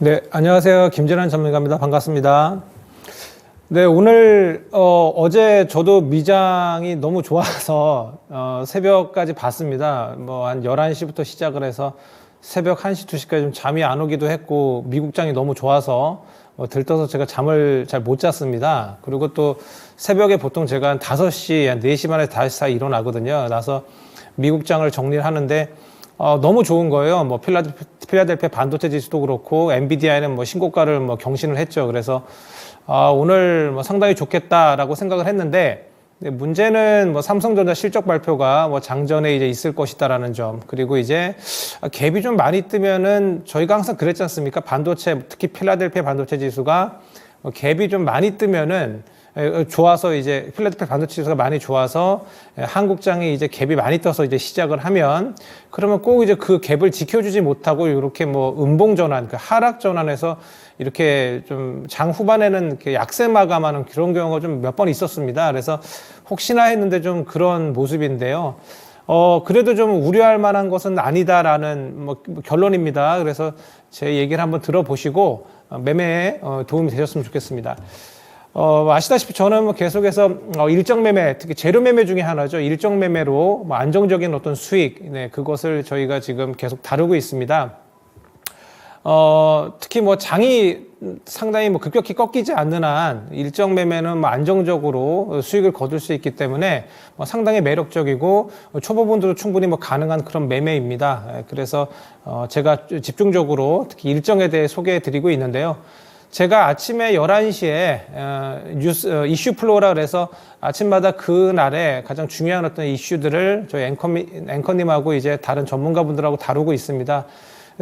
네, 안녕하세요. 김진환 전문가입니다. 반갑습니다. 네, 오늘 어제 저도 미장이 너무 좋아서 새벽까지 봤습니다. 뭐 한 11시부터 시작을 해서 새벽 1시, 2시까지 좀 잠이 안 오기도 했고 미국장이 너무 좋아서 들떠서 제가 잠을 잘 못 잤습니다. 그리고 또 새벽에 보통 제가 한 5시, 한 4시 만에 다시 일어나거든요. 나서 미국장을 정리를 하는데 너무 좋은 거예요. 뭐 필라델피아 반도체 지수도 그렇고 엔비디아는 뭐 신고가를 뭐 경신을 했죠. 그래서 오늘 뭐 상당히 좋겠다라고 생각을 했는데 문제는 뭐 삼성전자 실적 발표가 뭐 장전에 이제 있을 것이다라는 점, 그리고 이제 갭이 좀 많이 뜨면은 저희가 항상 그랬지 않습니까? 반도체, 특히 필라델피아 반도체 지수가 갭이 좀 많이 뜨면은 좋아서 이제 필라델피아 반도체 지수가 많이 좋아서 한국장이 이제 갭이 많이 떠서 이제 시작을 하면 그러면 꼭 이제 그 갭을 지켜주지 못하고 이렇게 뭐 음봉 전환, 그 하락 전환에서 이렇게 좀 장 후반에는 이렇게 약세 마감하는 그런 경우가 좀 몇 번 있었습니다. 그래서 혹시나 했는데 좀 그런 모습인데요. 그래도 좀 우려할 만한 것은 아니다라는 뭐 결론입니다. 그래서 제 얘기를 한번 들어보시고 매매에 도움이 되셨으면 좋겠습니다. 아시다시피 저는 뭐 계속해서 일정 매매, 특히 재료 매매 중에 하나죠. 일정 매매로 뭐 안정적인 어떤 수익, 네, 그것을 저희가 지금 계속 다루고 있습니다. 특히 뭐 장이 상당히 뭐 급격히 꺾이지 않는 한 일정 매매는 뭐 안정적으로 수익을 거둘 수 있기 때문에 뭐 상당히 매력적이고 초보분들도 충분히 뭐 가능한 그런 매매입니다. 그래서 제가 집중적으로 특히 일정에 대해 소개해 드리고 있는데요. 제가 아침에 11시에 이슈 플로우라 그래서 아침마다 그날에 가장 중요한 어떤 이슈들을 저희 앵커님하고 이제 다른 전문가분들하고 다루고 있습니다.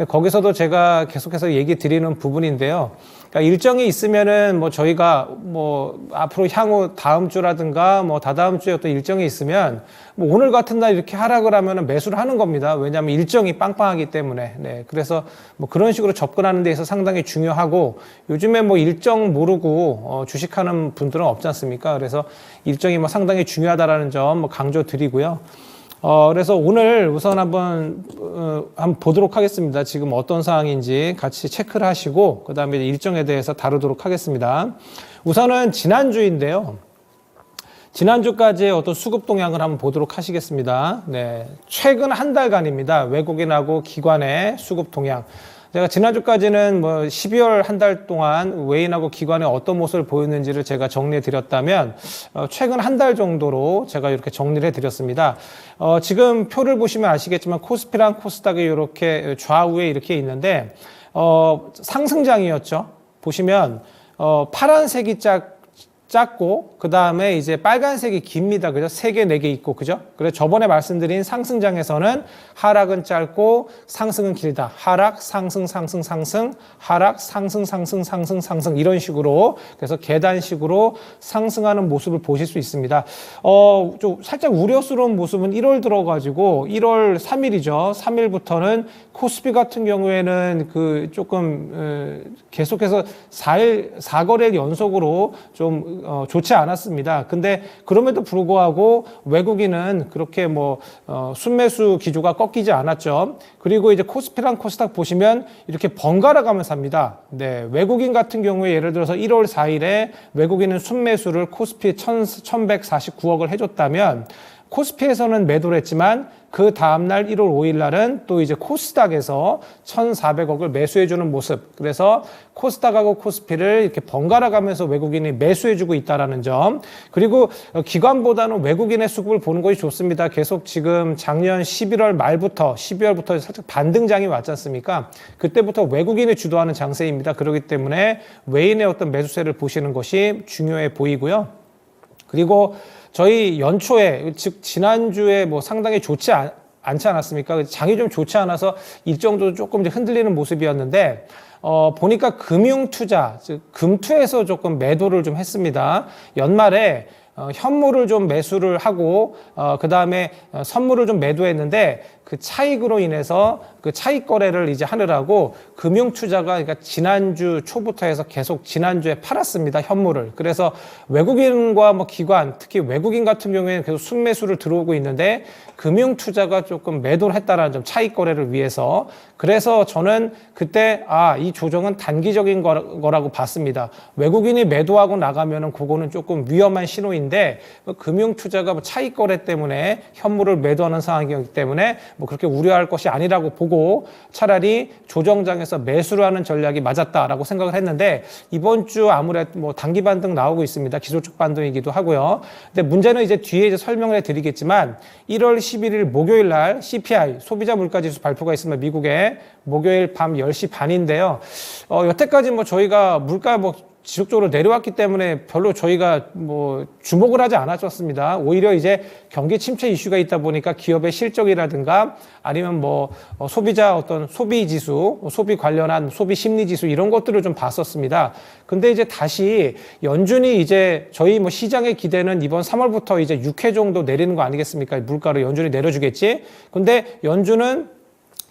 거기서도 제가 계속해서 얘기 드리는 부분인데요. 그러니까 일정이 있으면은 뭐 저희가 뭐 앞으로 향후 다음 주라든가 뭐 다다음 주에 어떤 일정이 있으면 뭐 오늘 같은 날 이렇게 하락을 하면은 매수를 하는 겁니다. 왜냐하면 일정이 빵빵하기 때문에. 네. 그래서 뭐 그런 식으로 접근하는 데 있어서 상당히 중요하고 요즘에 뭐 일정 모르고 주식하는 분들은 없지 않습니까? 그래서 일정이 뭐 상당히 중요하다라는 점 뭐 강조 드리고요. 그래서 오늘 우선 한번 보도록 하겠습니다. 지금 어떤 상황인지 같이 체크를 하시고, 그 다음에 일정에 대해서 다루도록 하겠습니다. 우선은 지난주인데요. 지난주까지의 어떤 수급 동향을 한번 보도록 하시겠습니다. 네. 최근 한 달간입니다. 외국인하고 기관의 수급 동향. 제가 지난주까지는 뭐 12월 한 달 동안 외인하고 기관의 어떤 모습을 보였는지를 제가 정리해 드렸다면 최근 한 달 정도로 제가 이렇게 정리를 해 드렸습니다. 지금 표를 보시면 아시겠지만 코스피랑 코스닥이 이렇게 좌우에 이렇게 있는데 상승장이었죠. 보시면 파란색이 작고 그 다음에 이제 빨간색이 깁니다. 그죠? 3개, 4개 있고, 그죠? 그래서 저번에 말씀드린 상승장에서는 하락은 짧고 상승은 길다. 하락, 상승, 상승, 상승, 하락, 상승, 상승, 상승, 상승 이런 식으로 그래서 계단식으로 상승하는 모습을 보실 수 있습니다. 좀 살짝 우려스러운 모습은 1월 들어가지고 1월 3일이죠. 3일부터는 코스피 같은 경우에는 그 조금 계속해서 4거래일 연속으로 좀 좋지 않았습니다. 근데 그럼에도 불구하고 외국인은 그렇게 뭐 순매수 기조가 꺾이지 않았죠. 그리고 이제 코스피랑 코스닥 보시면 이렇게 번갈아 가면서 합니다. 네, 외국인 같은 경우에 예를 들어서 1월 4일에 외국인은 순매수를 코스피 1149억을 해줬다면 코스피에서는 매도를 했지만 그 다음날 1월 5일 날은 또 이제 코스닥에서 1,400억을 매수해주는 모습. 그래서 코스닥하고 코스피를 이렇게 번갈아 가면서 외국인이 매수해주고 있다는 점. 그리고 기관보다는 외국인의 수급을 보는 것이 좋습니다. 계속 지금 작년 11월 말부터 12월부터 살짝 반등장이 왔지 않습니까? 그때부터 외국인이 주도하는 장세입니다. 그렇기 때문에 외인의 어떤 매수세를 보시는 것이 중요해 보이고요. 그리고 저희 연초에, 즉 지난주에 뭐 상당히 좋지 않지 않았습니까? 장이 좀 좋지 않아서 일정도 조금 이제 흔들리는 모습이었는데 보니까 금융투자, 즉 금투에서 조금 매도를 좀 했습니다. 연말에 현물을 좀 매수를 하고 그 다음에 선물을 좀 매도했는데 그 차익으로 인해서 그 차익 거래를 이제 하느라고 금융투자가 그러니까 지난주 초부터 해서 계속 지난주에 팔았습니다. 현물을. 그래서 외국인과 뭐 기관, 특히 외국인 같은 경우에는 계속 순매수를 들어오고 있는데 금융투자가 조금 매도를 했다라는 점, 차익 거래를 위해서. 그래서 저는 그때 이 조정은 단기적인 거라고 봤습니다. 외국인이 매도하고 나가면은 그거는 조금 위험한 신호인데 금융투자가 뭐 차익 거래 때문에 현물을 매도하는 상황이기 때문에 뭐 그렇게 우려할 것이 아니라고 보고 차라리 조정장에서 매수를 하는 전략이 맞았다라고 생각을 했는데 이번 주 아무래도 뭐 단기 반등 나오고 있습니다. 기술적 반등이기도 하고요. 근데 문제는 이제 뒤에 이제 설명을 해드리겠지만 1월 11일 목요일 날 CPI 소비자 물가지수 발표가 있습니다. 미국에 목요일 밤 10시 반인데요. 여태까지 뭐 저희가 물가 뭐 지속적으로 내려왔기 때문에 별로 저희가 뭐 주목을 하지 않았었습니다. 오히려 이제 경기 침체 이슈가 있다 보니까 기업의 실적이라든가 아니면 뭐 소비자 어떤 소비 지수, 소비 관련한 소비 심리 지수 이런 것들을 좀 봤었습니다. 근데 이제 다시 연준이 이제 저희 뭐 시장의 기대는 이번 3월부터 이제 6회 정도 내리는 거 아니겠습니까? 물가를 연준이 내려주겠지. 근데 연준은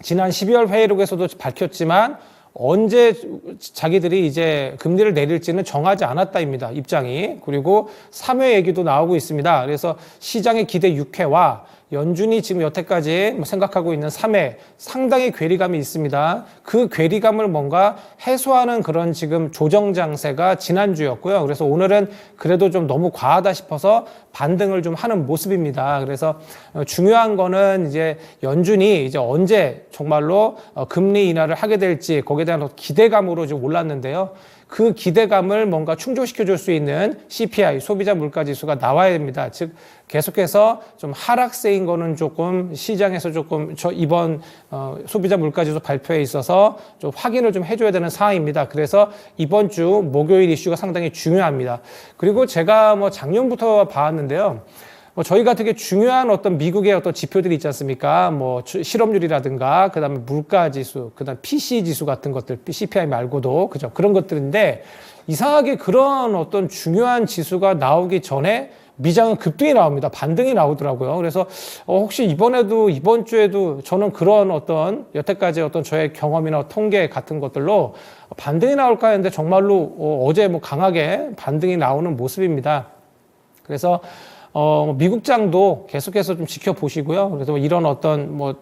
지난 12월 회의록에서도 밝혔지만 언제 자기들이 이제 금리를 내릴지는 정하지 않았다입니다. 입장이. 그리고 3회 얘기도 나오고 있습니다. 그래서 시장의 기대 6회와 연준이 지금 여태까지 생각하고 있는 3회 상당히 괴리감이 있습니다. 그 괴리감을 뭔가 해소하는 그런 지금 조정 장세가 지난주였고요. 그래서 오늘은 그래도 좀 너무 과하다 싶어서 반등을 좀 하는 모습입니다. 그래서 중요한 거는 이제 연준이 이제 언제 정말로 금리 인하를 하게 될지 거기에 대한 기대감으로 좀 올랐는데요. 그 기대감을 뭔가 충족시켜 줄 수 있는 CPI, 소비자 물가 지수가 나와야 됩니다. 즉, 계속해서 좀 하락세인 거는 조금 시장에서 조금 이번 소비자 물가 지수 발표에 있어서 좀 확인을 좀 해줘야 되는 상황입니다. 그래서 이번 주 목요일 이슈가 상당히 중요합니다. 그리고 제가 뭐 작년부터 봐왔는데요. 뭐 저희가 되게 중요한 어떤 미국의 어떤 지표들이 있지 않습니까? 뭐 실업률이라든가, 그 다음에 물가 지수, 그 다음에 PC 지수 같은 것들, CPI 말고도, 그죠? 그런 것들인데, 이상하게 그런 어떤 중요한 지수가 나오기 전에 미장은 급등이 나옵니다. 반등이 나오더라고요. 그래서 혹시 이번 주에도 저는 그런 어떤 여태까지 어떤 저의 경험이나 통계 같은 것들로 반등이 나올까 했는데 정말로 어제 뭐 강하게 반등이 나오는 모습입니다. 그래서 미국장도 계속해서 좀 지켜보시고요. 그래서 이런 어떤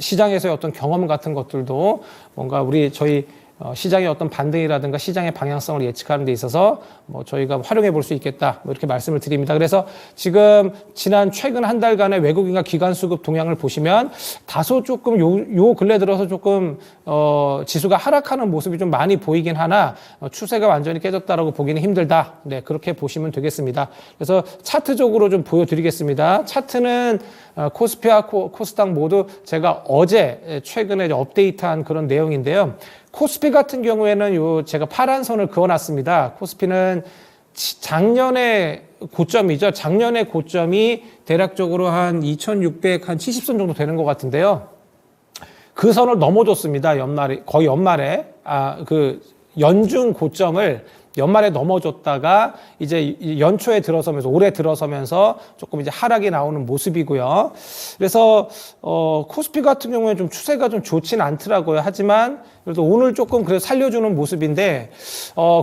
시장에서의 어떤 경험 같은 것들도 뭔가 저희 시장의 어떤 반등이라든가 시장의 방향성을 예측하는 데 있어서 저희가 활용해 볼 수 있겠다. 이렇게 말씀을 드립니다. 그래서 지금 최근 한 달간의 외국인과 기관 수급 동향을 보시면 다소 조금 요 근래 들어서 조금 지수가 하락하는 모습이 좀 많이 보이긴 하나 추세가 완전히 깨졌다라고 보기는 힘들다. 네, 그렇게 보시면 되겠습니다. 그래서 차트적으로 좀 보여드리겠습니다. 차트는 코스피와 코스닥 모두 제가 어제 최근에 업데이트한 그런 내용인데요. 코스피 같은 경우에는 제가 파란 선을 그어놨습니다. 코스피는 작년의 고점이죠. 작년의 고점이 대략적으로 한 2670선 정도 되는 것 같은데요. 그 선을 넘어줬습니다. 거의 연말에. 그 연중 고점을 연말에 넘어줬다가 이제 연초에 들어서면서 올해 들어서면서 조금 이제 하락이 나오는 모습이고요. 그래서 코스피 같은 경우에 좀 추세가 좀 좋지는 않더라고요. 하지만 그래도 오늘 조금 그래도 살려주는 모습인데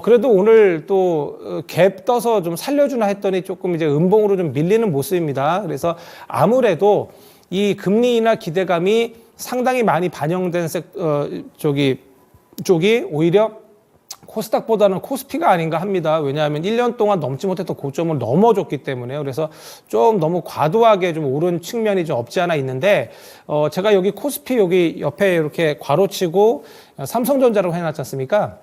그래도 오늘 또 갭 떠서 좀 살려주나 했더니 조금 이제 음봉으로 좀 밀리는 모습입니다. 그래서 아무래도 이 금리 인하 기대감이 상당히 많이 반영된 쪽이 오히려 코스닥보다는 코스피가 아닌가 합니다. 왜냐하면 1년 동안 넘지 못했던 고점을 넘어줬기 때문에요. 그래서 좀 너무 과도하게 좀 오른 측면이 좀 없지 않아 있는데, 제가 여기 코스피 여기 옆에 이렇게 괄호치고 삼성전자라고 해놨지 않습니까?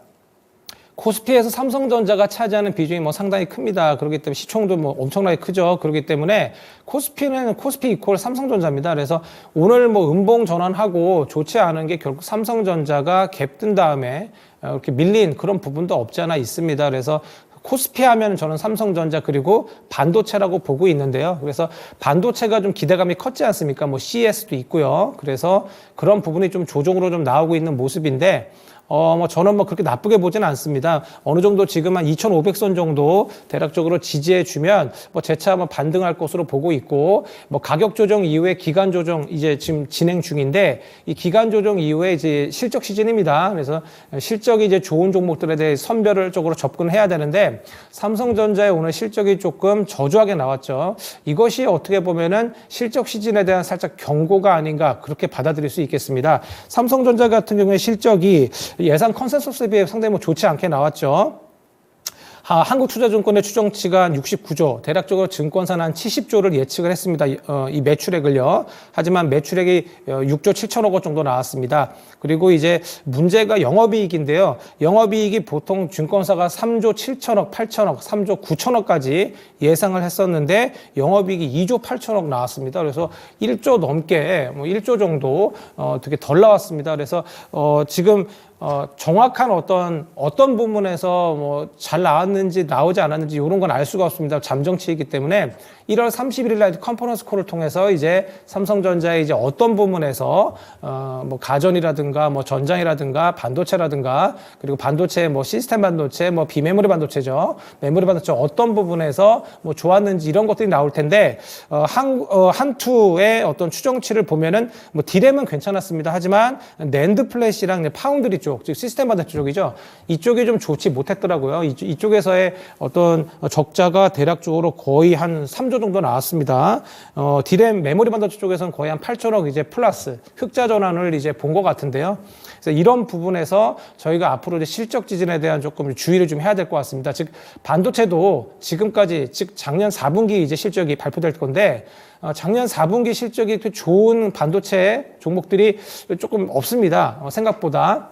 코스피에서 삼성전자가 차지하는 비중이 상당히 큽니다. 그렇기 때문에 시총도 엄청나게 크죠. 그렇기 때문에 코스피는 코스피 이퀄 삼성전자입니다. 그래서 오늘 음봉 전환하고 좋지 않은 게 결국 삼성전자가 갭 뜬 다음에 이렇게 밀린 그런 부분도 없지 않아 있습니다. 그래서 코스피 하면 저는 삼성전자 그리고 반도체라고 보고 있는데요. 그래서 반도체가 좀 기대감이 컸지 않습니까? CES도 있고요. 그래서 그런 부분이 좀 조정으로 좀 나오고 있는 모습인데, 뭐 저는 뭐 그렇게 나쁘게 보지는 않습니다. 어느 정도 지금 한 2,500선 정도 대략적으로 지지해 주면 뭐 재차 한번 반등할 것으로 보고 있고, 뭐 가격 조정 이후에 기간 조정 이제 지금 진행 중인데, 이 기간 조정 이후에 이제 실적 시즌입니다. 그래서 실적이 이제 좋은 종목들에 대해 선별적으로 접근해야 되는데, 삼성전자의 오늘 실적이 조금 저조하게 나왔죠. 이것이 어떻게 보면은 실적 시즌에 대한 살짝 경고가 아닌가, 그렇게 받아들일 수 있겠습니다. 삼성전자 같은 경우에 실적이 예상 컨센서스에 비해 상당히 뭐 좋지 않게 나왔죠. 한국투자증권의 추정치가 한 69조, 대략적으로 증권사는 한 70조를 예측을 했습니다. 이 매출액을요. 하지만 매출액이 6조 7천억 원 정도 나왔습니다. 그리고 이제 문제가 영업이익인데요. 영업이익이 보통 증권사가 3조 7천억, 8천억, 3조 9천억까지 예상을 했었는데 영업이익이 2조 8천억 나왔습니다. 그래서 1조 넘게, 뭐 1조 정도 되게 덜 나왔습니다. 그래서 지금 정확한 어떤 부분에서 뭐 잘 나왔는지 나오지 않았는지 이런 건 알 수가 없습니다. 잠정치이기 때문에 1월 31일 날 컨퍼런스 콜을 통해서 이제 삼성전자의 이제 어떤 부분에서 뭐 가전이라든가 뭐 전장이라든가 반도체라든가, 그리고 반도체 뭐 시스템 반도체, 뭐 비메모리 반도체죠. 메모리 반도체 어떤 부분에서 뭐 좋았는지 이런 것들이 나올 텐데, 한투의 어떤 추정치를 보면은 뭐 디램은 괜찮았습니다. 하지만 낸드 플래시랑 파운드리 쪽, 즉 시스템 반도체 쪽이죠. 이쪽이 좀 좋지 못했더라고요. 이쪽에서의 어떤 적자가 대략적으로 거의 한 3조 정도 나왔습니다. 디램 메모리 반도체 쪽에서는 거의 한 8천억 이제 플러스 흑자 전환을 이제 본 것 같은데요. 그래서 이런 부분에서 저희가 앞으로 이제 실적 지진에 대한 조금 주의를 좀 해야 될 것 같습니다. 즉 반도체도 지금까지, 즉 작년 4분기 이제 실적이 발표될 건데, 작년 4분기 실적이 좋은 반도체 종목들이 조금 없습니다. 생각보다.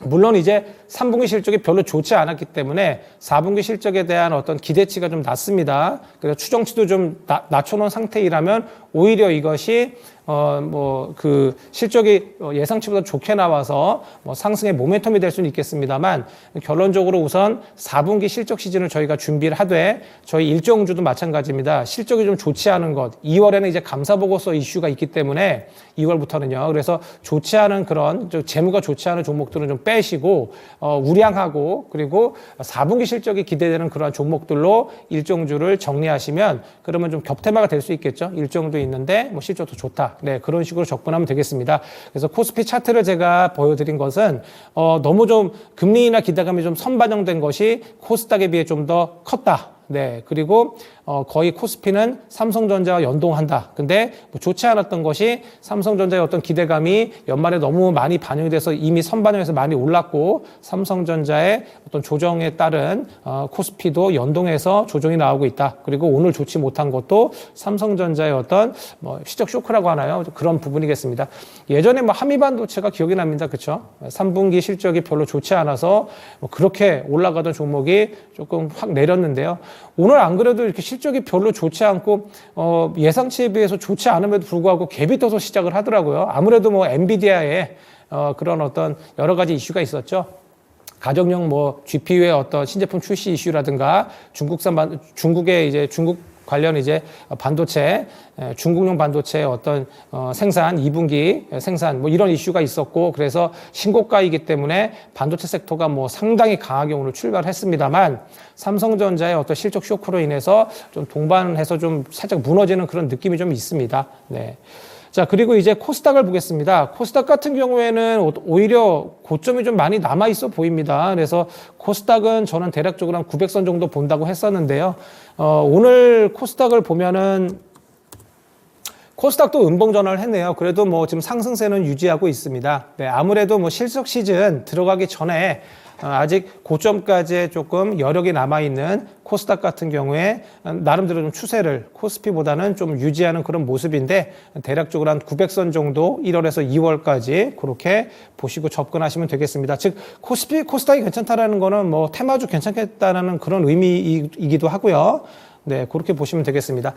물론 이제 3분기 실적이 별로 좋지 않았기 때문에 4분기 실적에 대한 어떤 기대치가 좀 낮습니다. 그래서 추정치도 좀 낮춰놓은 상태이라면 오히려 이것이 그 실적이 예상치보다 좋게 나와서 뭐 상승의 모멘텀이 될 수는 있겠습니다만, 결론적으로 우선 4분기 실적 시즌을 저희가 준비를 하되, 저희 일정주도 마찬가지입니다. 실적이 좀 좋지 않은 것, 2월에는 이제 감사보고서 이슈가 있기 때문에 2월부터는요. 그래서 좋지 않은 그런 재무가 좋지 않은 종목들은 좀 빼시고 우량하고, 그리고 4분기 실적이 기대되는 그러한 종목들로 일정주를 정리하시면, 그러면 좀 격퇴마가 될 수 있겠죠. 일정도 있는데 뭐 실적도 좋다. 네, 그런 식으로 접근하면 되겠습니다. 그래서 코스피 차트를 제가 보여드린 것은 너무 좀 금리나 기대감이 좀 선반영된 것이 코스닥에 비해 좀 더 컸다. 네, 그리고 거의 코스피는 삼성전자와 연동한다. 근데 뭐 좋지 않았던 것이 삼성전자의 어떤 기대감이 연말에 너무 많이 반영이 돼서 이미 선반영해서 많이 올랐고, 삼성전자의 어떤 조정에 따른 코스피도 연동해서 조정이 나오고 있다. 그리고 오늘 좋지 못한 것도 삼성전자의 어떤 뭐 시적 쇼크라고 하나요? 그런 부분이겠습니다. 예전에 뭐 한미반도체가 기억이 납니다. 그렇죠? 3분기 실적이 별로 좋지 않아서 뭐 그렇게 올라가던 종목이 조금 확 내렸는데요. 오늘 안 그래도 이렇게 실적이 별로 좋지 않고 예상치에 비해서 좋지 않음에도 불구하고 갭이 떠서 시작을 하더라고요. 아무래도 뭐 엔비디아의 그런 어떤 여러 가지 이슈가 있었죠. 가정용 뭐 GPU의 어떤 신제품 출시 이슈라든가, 중국의 이제 중국 관련 이제 반도체, 중국용 반도체의 어떤 생산, 2분기 생산 뭐 이런 이슈가 있었고, 그래서 신고가이기 때문에 반도체 섹터가 뭐 상당히 강하게 오늘 출발했습니다만, 삼성전자의 어떤 실적 쇼크로 인해서 좀 동반해서 좀 살짝 무너지는 그런 느낌이 좀 있습니다. 네. 자, 그리고 이제 코스닥을 보겠습니다. 코스닥 같은 경우에는 오히려 고점이 좀 많이 남아 있어 보입니다. 그래서 코스닥은 저는 대략적으로 한 900선 정도 본다고 했었는데요. 오늘 코스닥을 보면은 코스닥도 음봉 전환을 했네요. 그래도 뭐 지금 상승세는 유지하고 있습니다. 네, 아무래도 뭐 실적 시즌 들어가기 전에 아직 고점까지의 조금 여력이 남아있는 코스닥 같은 경우에 나름대로 좀 추세를 코스피보다는 좀 유지하는 그런 모습인데, 대략적으로 한 900선 정도 1월에서 2월까지 그렇게 보시고 접근하시면 되겠습니다. 즉 코스닥이 괜찮다라는 거는 뭐 테마주 괜찮겠다라는 그런 의미이기도 하고요. 네, 그렇게 보시면 되겠습니다.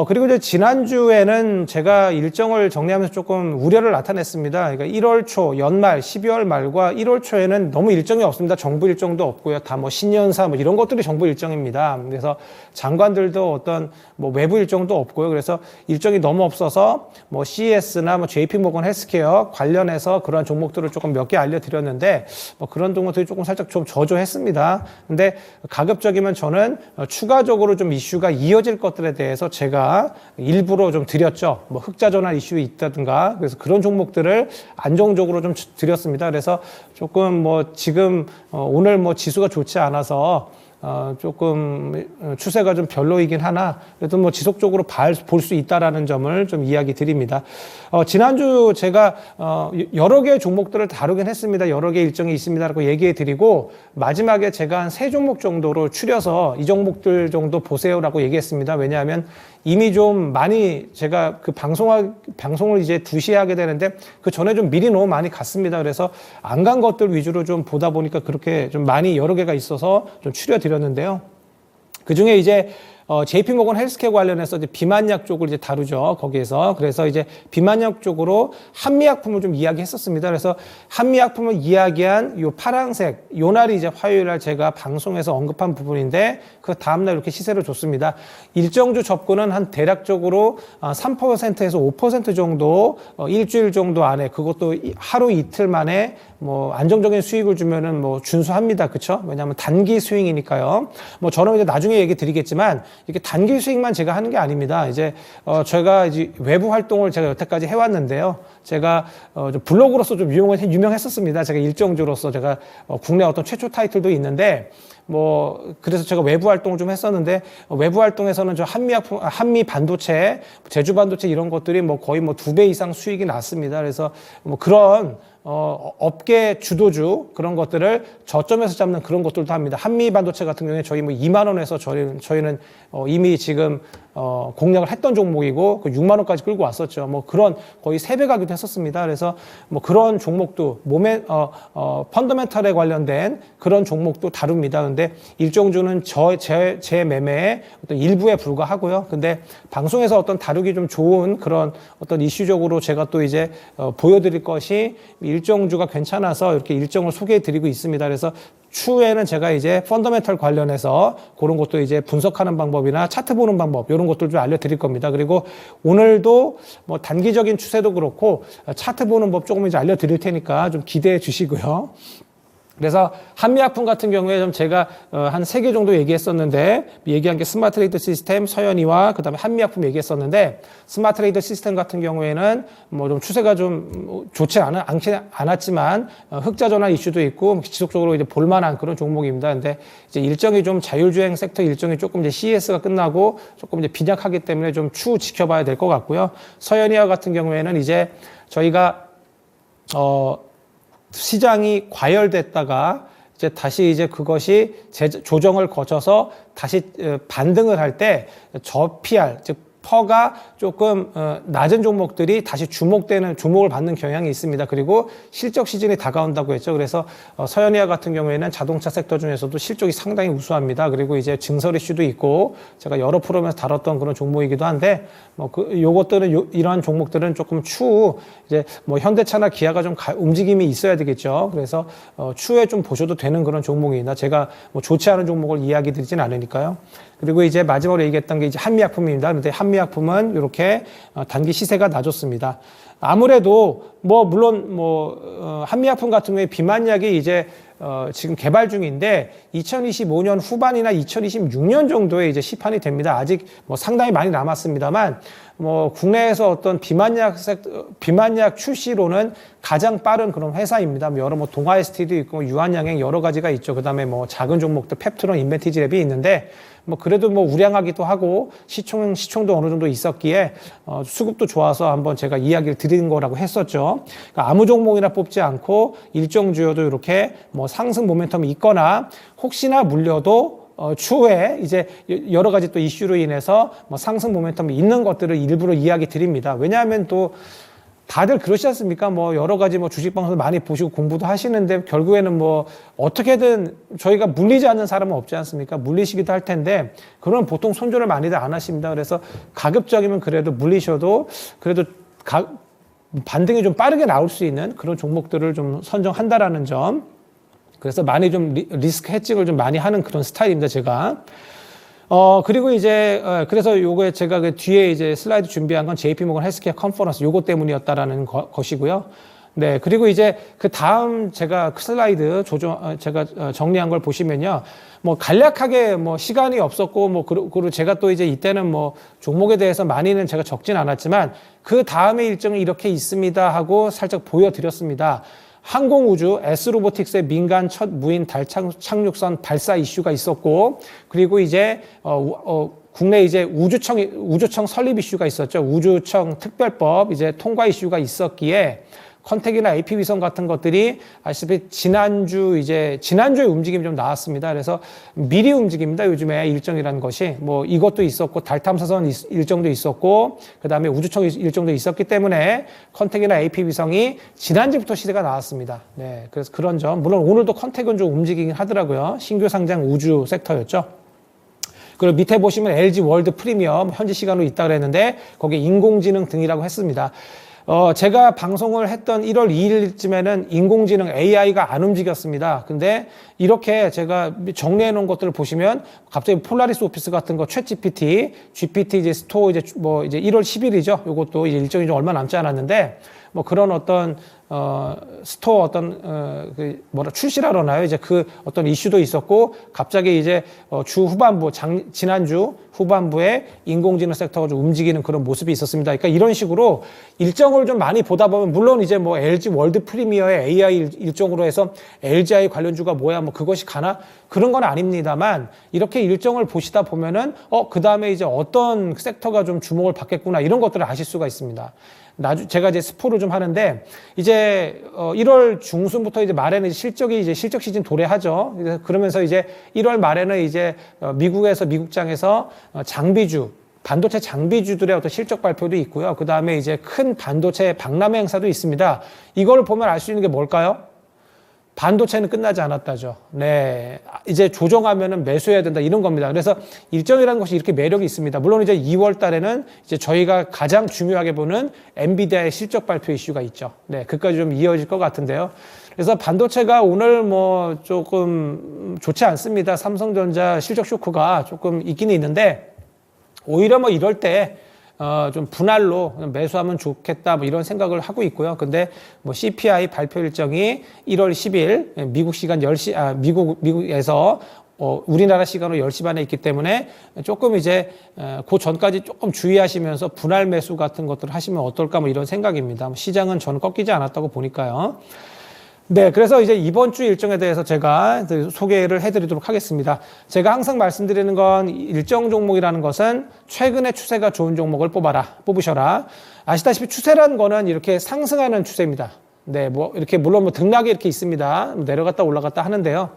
그리고 이제 지난주에는 제가 일정을 정리하면서 조금 우려를 나타냈습니다. 그러니까 1월 초, 연말, 12월 말과 1월 초에는 너무 일정이 없습니다. 정부 일정도 없고요. 다 뭐 신년사 뭐 이런 것들이 정부 일정입니다. 그래서 장관들도 어떤 뭐 외부 일정도 없고요. 그래서 일정이 너무 없어서 뭐 CES나 뭐 JP모건 헬스케어 관련해서 그러한 종목들을 조금 몇 개 알려드렸는데 뭐 그런 종목들이 조금 살짝 좀 저조했습니다. 근데 가급적이면 저는 추가적으로 좀 이슈가 이어질 것들에 대해서 제가 일부러 좀 드렸죠. 뭐 흑자 전환 이슈 있다든가. 그래서 그런 종목들을 안정적으로 좀 드렸습니다. 그래서 조금 뭐 지금 오늘 뭐 지수가 좋지 않아서 조금 추세가 좀 별로이긴 하나 그래도 뭐 지속적으로 볼 수 있다라는 점을 좀 이야기 드립니다. 지난주 제가 여러 개의 종목들을 다루긴 했습니다. 여러 개의 일정이 있습니다라고 얘기해 드리고 마지막에 제가 한 3종목 정도로 추려서 이 종목들 정도 보세요라고 얘기했습니다. 왜냐하면 이미 좀 많이 제가 그 방송을 이제 2시에 하게 되는데 그 전에 좀 미리 너무 많이 갔습니다. 그래서 안 간 것들 위주로 좀 보다 보니까 그렇게 좀 많이 여러 개가 있어서 좀 추려드렸는데요. 그 중에 이제 JP모건 헬스케어 관련해서 이제 비만약 쪽을 이제 다루죠. 거기에서. 그래서 이제 비만약 쪽으로 한미약품을 좀 이야기했었습니다. 그래서 한미약품을 이야기한 요 파란색, 요 날이 이제 화요일 날 제가 방송에서 언급한 부분인데 그 다음날 이렇게 시세를 줬습니다. 일정주 접근은 한 대략적으로 3%에서 5% 정도 일주일 정도 안에 그것도 하루 이틀 만에 뭐 안정적인 수익을 주면은 뭐 준수합니다. 그렇죠? 왜냐하면 단기 스윙이니까요. 뭐 저는 이제 나중에 얘기 드리겠지만 이렇게 단기 수익만 제가 하는 게 아닙니다. 이제 제가 이제 외부 활동을 제가 여태까지 해왔는데요. 제가 좀 블로그로서 좀 유명했었습니다. 제가 일정주로서 제가 국내 어떤 최초 타이틀도 있는데 뭐 그래서 제가 외부 활동을 좀 했었는데 외부 활동에서는 저 한미 반도체, 제주 반도체 이런 것들이 뭐 거의 뭐 2배 이상 수익이 났습니다. 그래서 뭐 그런 업계 주도주 그런 것들을 저점에서 잡는 그런 것들도 합니다. 한미 반도체 같은 경우에 저희 뭐 2만 원에서 저희는 이미 지금 공략을 했던 종목이고 그 6만 원까지 끌고 왔었죠. 뭐 그런 거의 3배 가기도 했었습니다. 그래서 뭐 그런 종목도 펀더멘털에 관련된 그런 종목도 다룹니다. 근데 일정주는 제 매매의 어떤 일부에 불과하고요. 근데 방송에서 어떤 다루기 좀 좋은 그런 어떤 이슈적으로 제가 또 이제 보여드릴 것이 일정주가 괜찮아서 이렇게 일정을 소개해 드리고 있습니다. 그래서 추후에는 제가 이제 펀더멘털 관련해서 그런 것도 이제 분석하는 방법이나 차트 보는 방법 이런 것들 좀 알려드릴 겁니다. 그리고 오늘도 뭐 단기적인 추세도 그렇고 차트 보는 법 조금 이제 알려드릴 테니까 좀 기대해 주시고요. 그래서 한미약품 같은 경우에 좀 제가 한 3개 정도 얘기했었는데 얘기한 게 스마트레이더 시스템, 서현이와 그다음에 한미약품 얘기했었는데 스마트레이더 시스템 같은 경우에는 뭐 좀 추세가 좀 좋지 않았지만 흑자 전환 이슈도 있고 지속적으로 이제 볼만한 그런 종목입니다. 근데 이제 일정이 좀 자율주행 섹터 일정이 조금 이제 CES가 끝나고 조금 이제 빈약하기 때문에 좀 추후 지켜봐야 될 것 같고요. 서현이와 같은 경우에는 이제 저희가 시장이 과열됐다가 이제 다시 이제 그것이 조정을 거쳐서 다시 반등을 할 때 저PR 즉 퍼가 조금 낮은 종목들이 다시 주목을 받는 경향이 있습니다. 그리고 실적 시즌이 다가온다고 했죠. 그래서 서현이와 같은 경우에는 자동차 섹터 중에서도 실적이 상당히 우수합니다. 그리고 이제 증설 이슈도 있고 제가 여러 프로그램에서 다뤘던 그런 종목이기도 한데 뭐 요것들은 이러한 종목들은 조금 추후 이제 뭐 현대차나 기아가 좀 움직임이 있어야 되겠죠. 그래서 추후에 좀 보셔도 되는 그런 종목이나 제가 뭐 좋지 않은 종목을 이야기 드리진 않으니까요. 그리고 이제 마지막으로 얘기했던 게 이제 한미약품입니다. 근데 한미약품은 이렇게 단기 시세가 낮았습니다. 아무래도 뭐 물론 뭐 한미약품 같은 경우에 비만약이 이제 지금 개발 중인데 2025년 후반이나 2026년 정도에 이제 시판이 됩니다. 아직 뭐 상당히 많이 남았습니다만 뭐 국내에서 어떤 비만약 출시로는 가장 빠른 그런 회사입니다. 여러 뭐 동아ST도 있고 유한양행 여러 가지가 있죠. 그다음에 뭐 작은 종목들 펩트론, 인벤티지랩이 있는데 뭐 그래도 뭐 우량하기도 하고 시총도 어느 정도 있었기에 수급도 좋아서 한번 제가 이야기를 드리는 거라고 했었죠. 그러니까 아무 종목이나 뽑지 않고 일정 주여도 이렇게 뭐 상승 모멘텀이 있거나 혹시나 물려도 추후에 이제 여러 가지 또 이슈로 인해서 뭐 상승 모멘텀이 있는 것들을 일부러 이야기 드립니다. 왜냐하면 또 다들 그러시지 않습니까? 뭐 여러 가지 뭐 주식 방송을 많이 보시고 공부도 하시는데 결국에는 뭐 어떻게든 저희가 물리지 않는 사람은 없지 않습니까? 물리시기도 할 텐데 그런 보통 손절을 많이들 안 하십니다. 그래서 가급적이면 그래도 물리셔도 그래도 반등이 좀 빠르게 나올 수 있는 그런 종목들을 좀 선정한다라는 점. 그래서 많이 좀 리스크 해칭을 좀 많이 하는 그런 스타일입니다, 제가. 그리고 이제, 그래서 요거에 제가 그 뒤에 이제 슬라이드 준비한 건 JP모건 헬스케어 컨퍼런스 요거 때문이었다라는 것이고요. 네. 그리고 이제 그 다음 제가 슬라이드 제가 정리한 걸 보시면요. 뭐 간략하게 뭐 시간이 없었고 뭐 그리고 제가 또 이제 이때는 뭐 종목에 대해서 많이는 제가 적진 않았지만 그 다음에 일정이 이렇게 있습니다 하고 살짝 보여드렸습니다. 항공우주, S로보틱스의 민간 첫 무인 달 착륙선 발사 이슈가 있었고, 그리고 이제, 국내 이제 우주청 설립 이슈가 있었죠. 우주청 특별법 이제 통과 이슈가 있었기에, 컨택이나 AP 위성 같은 것들이 아시다시피 지난주에 움직임이 좀 나왔습니다. 그래서 미리 움직입니다. 요즘에 일정이라는 것이 뭐 이것도 있었고 달 탐사선 일정도 있었고 그다음에 우주청 일정도 있었기 때문에 컨택이나 AP 위성이 지난주부터 시대가 나왔습니다. 네. 그래서 그런 점 물론 오늘도 컨택은 좀 움직이긴 하더라고요. 신규 상장 우주 섹터였죠. 그리고 밑에 보시면 LG 월드 프리미엄 현지 시간으로 있다 그랬는데 거기에 인공지능 등이라고 했습니다. 제가 방송을 했던 1월 2일쯤에는 인공지능 AI가 안 움직였습니다. 근데 이렇게 제가 정리해 놓은 것들을 보시면 갑자기 폴라리스 오피스 같은 거, GPT 이제 스토어 이제 1월 10일이죠. 요것도 이제 일정이 좀 얼마 남지 않았는데 뭐 그런 어떤 스토어 출시를 하나요? 이제 그 어떤 이슈도 있었고 갑자기 이제 주 후반부 지난주 후반부에 인공지능 섹터가 좀 움직이는 그런 모습이 있었습니다. 그러니까 이런 식으로 일정을 좀 많이 보다 보면 물론 이제 뭐 LG 월드 프리미어의 AI 일정으로 해서 LGI 관련주가 뭐야 뭐 그것이 가나 그런 건 아닙니다만 이렇게 일정을 보시다 보면은 그 다음에 이제 어떤 섹터가 좀 주목을 받겠구나 이런 것들을 아실 수가 있습니다. 제가 이제 스포를 좀 하는데, 이제, 1월 중순부터 이제 말에는 실적 시즌 도래하죠. 그러면서 이제 1월 말에는 이제 미국장에서 반도체 장비주들의 어떤 실적 발표도 있고요. 그 다음에 이제 큰 반도체 박람회 행사도 있습니다. 이걸 보면 알 수 있는 게 뭘까요? 반도체는 끝나지 않았다죠. 네. 이제 조정하면은 매수해야 된다. 이런 겁니다. 그래서 일정이라는 것이 이렇게 매력이 있습니다. 물론 이제 2월 달에는 이제 저희가 가장 중요하게 보는 엔비디아의 실적 발표 이슈가 있죠. 네. 그까지 좀 이어질 것 같은데요. 그래서 반도체가 오늘 뭐 조금 좋지 않습니다. 삼성전자 실적 쇼크가 조금 있기는 있는데 오히려 뭐 이럴 때 좀 분할로 매수하면 좋겠다 뭐 이런 생각을 하고 있고요. 근데 뭐 CPI 발표 일정이 1월 10일 미국 시간 10시 미국에서 우리나라 시간으로 10시 반에 있기 때문에 조금 이제 그 전까지 조금 주의하시면서 분할 매수 같은 것들을 하시면 어떨까 뭐 이런 생각입니다. 시장은 저는 꺾이지 않았다고 보니까요. 네, 그래서 이제 이번 주 일정에 대해서 제가 소개를 해드리도록 하겠습니다. 제가 항상 말씀드리는 건 일정 종목이라는 것은 최근에 추세가 좋은 종목을 뽑으셔라. 아시다시피 추세라는 거는 이렇게 상승하는 추세입니다. 네, 뭐 이렇게 물론 뭐 등락이 이렇게 있습니다. 내려갔다 올라갔다 하는데요.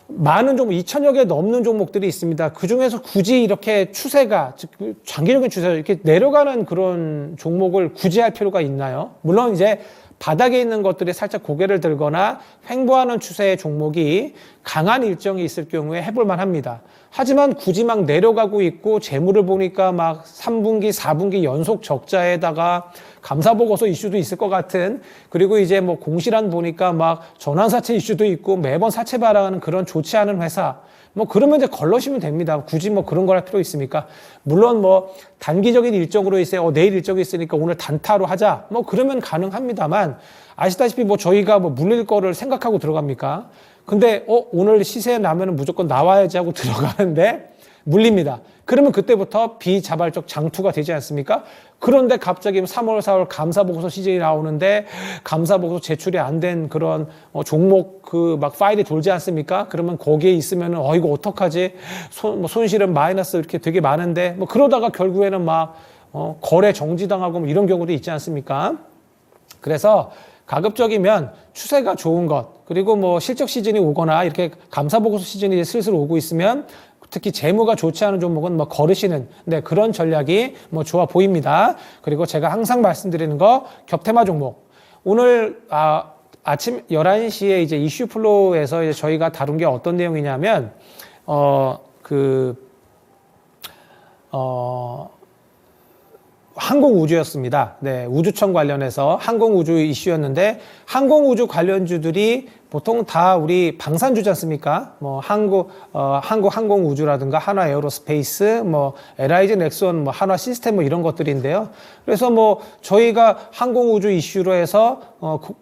많은 종목, 2,000여 개 넘는 종목들이 있습니다. 그 중에서 굳이 이렇게 추세가, 즉, 장기적인 추세가 이렇게 내려가는 그런 종목을 굳이 할 필요가 있나요? 물론 이제 바닥에 있는 것들이 살짝 고개를 들거나 횡보하는 추세의 종목이 강한 일정이 있을 경우에 해볼만 합니다. 하지만 굳이 막 내려가고 있고 재물을 보니까 막 3분기, 4분기 연속 적자에다가 감사보고서 이슈도 있을 것 같은, 그리고 이제 뭐 공시란 보니까 막 전환사채 이슈도 있고 매번 사채 발행하는 그런 좋지 않은 회사, 뭐 그러면 이제 걸러시면 됩니다. 굳이 뭐 그런 걸 할 필요 있습니까? 물론 뭐 단기적인 일정으로 있어요. 내일 일정이 있으니까 오늘 단타로 하자. 뭐 그러면 가능합니다만 아시다시피 뭐 저희가 뭐 물릴 거를 생각하고 들어갑니까? 근데 오늘 시세 나면은 무조건 나와야지 하고 들어가는데 물립니다. 그러면 그때부터 비자발적 장투가 되지 않습니까? 그런데 갑자기 3월, 4월 감사보고서 시즌이 나오는데 감사보고서 제출이 안 된 그런 종목 그 막 파일이 돌지 않습니까? 그러면 거기에 있으면은 이거 어떡하지? 손실은 마이너스 이렇게 되게 많은데 뭐 그러다가 결국에는 막 거래 정지당하고 뭐 이런 경우도 있지 않습니까? 그래서 가급적이면 추세가 좋은 것, 그리고 뭐 실적 시즌이 오거나 이렇게 감사보고서 시즌이 슬슬 오고 있으면 특히 재무가 좋지 않은 종목은 뭐 거르시는 네, 그런 전략이 뭐 좋아 보입니다. 그리고 제가 항상 말씀드리는 거 겹테마 종목. 오늘 아침 11시에 이제 이슈 플로우에서 이제 저희가 다룬 게 어떤 내용이냐면 항공우주였습니다. 네, 우주청 관련해서 항공우주 이슈였는데 항공우주 관련주들이 보통 다 우리 방산주지 않습니까? 뭐 항공우주라든가 한화 에어로스페이스, 뭐 LIG 넥스원, 뭐 한화 시스템 뭐 이런 것들인데요. 그래서 뭐 저희가 항공우주 이슈로 해서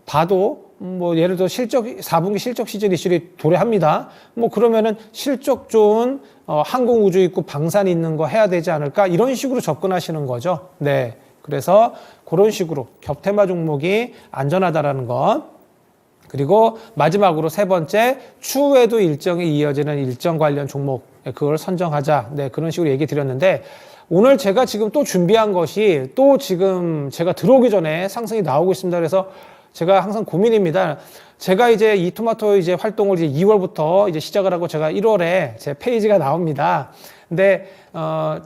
봐도 뭐 예를 들어 4분기 실적 시즌 이슈를 도래합니다. 뭐 그러면은 실적 좋은 항공우주 있고 방산 있는 거 해야 되지 않을까? 이런 식으로 접근하시는 거죠. 네. 그래서 그런 식으로 겹테마 종목이 안전하다라는 것. 그리고 마지막으로 세 번째, 추후에도 일정이 이어지는 일정 관련 종목, 그걸 선정하자. 네. 그런 식으로 얘기 드렸는데 오늘 제가 지금 또 준비한 것이 또 지금 제가 들어오기 전에 상승이 나오고 있습니다. 그래서 제가 항상 고민입니다. 제가 이제 이 토마토 이제 활동을 이제 2월부터 이제 시작을 하고 제가 1월에 제 페이지가 나옵니다. 근데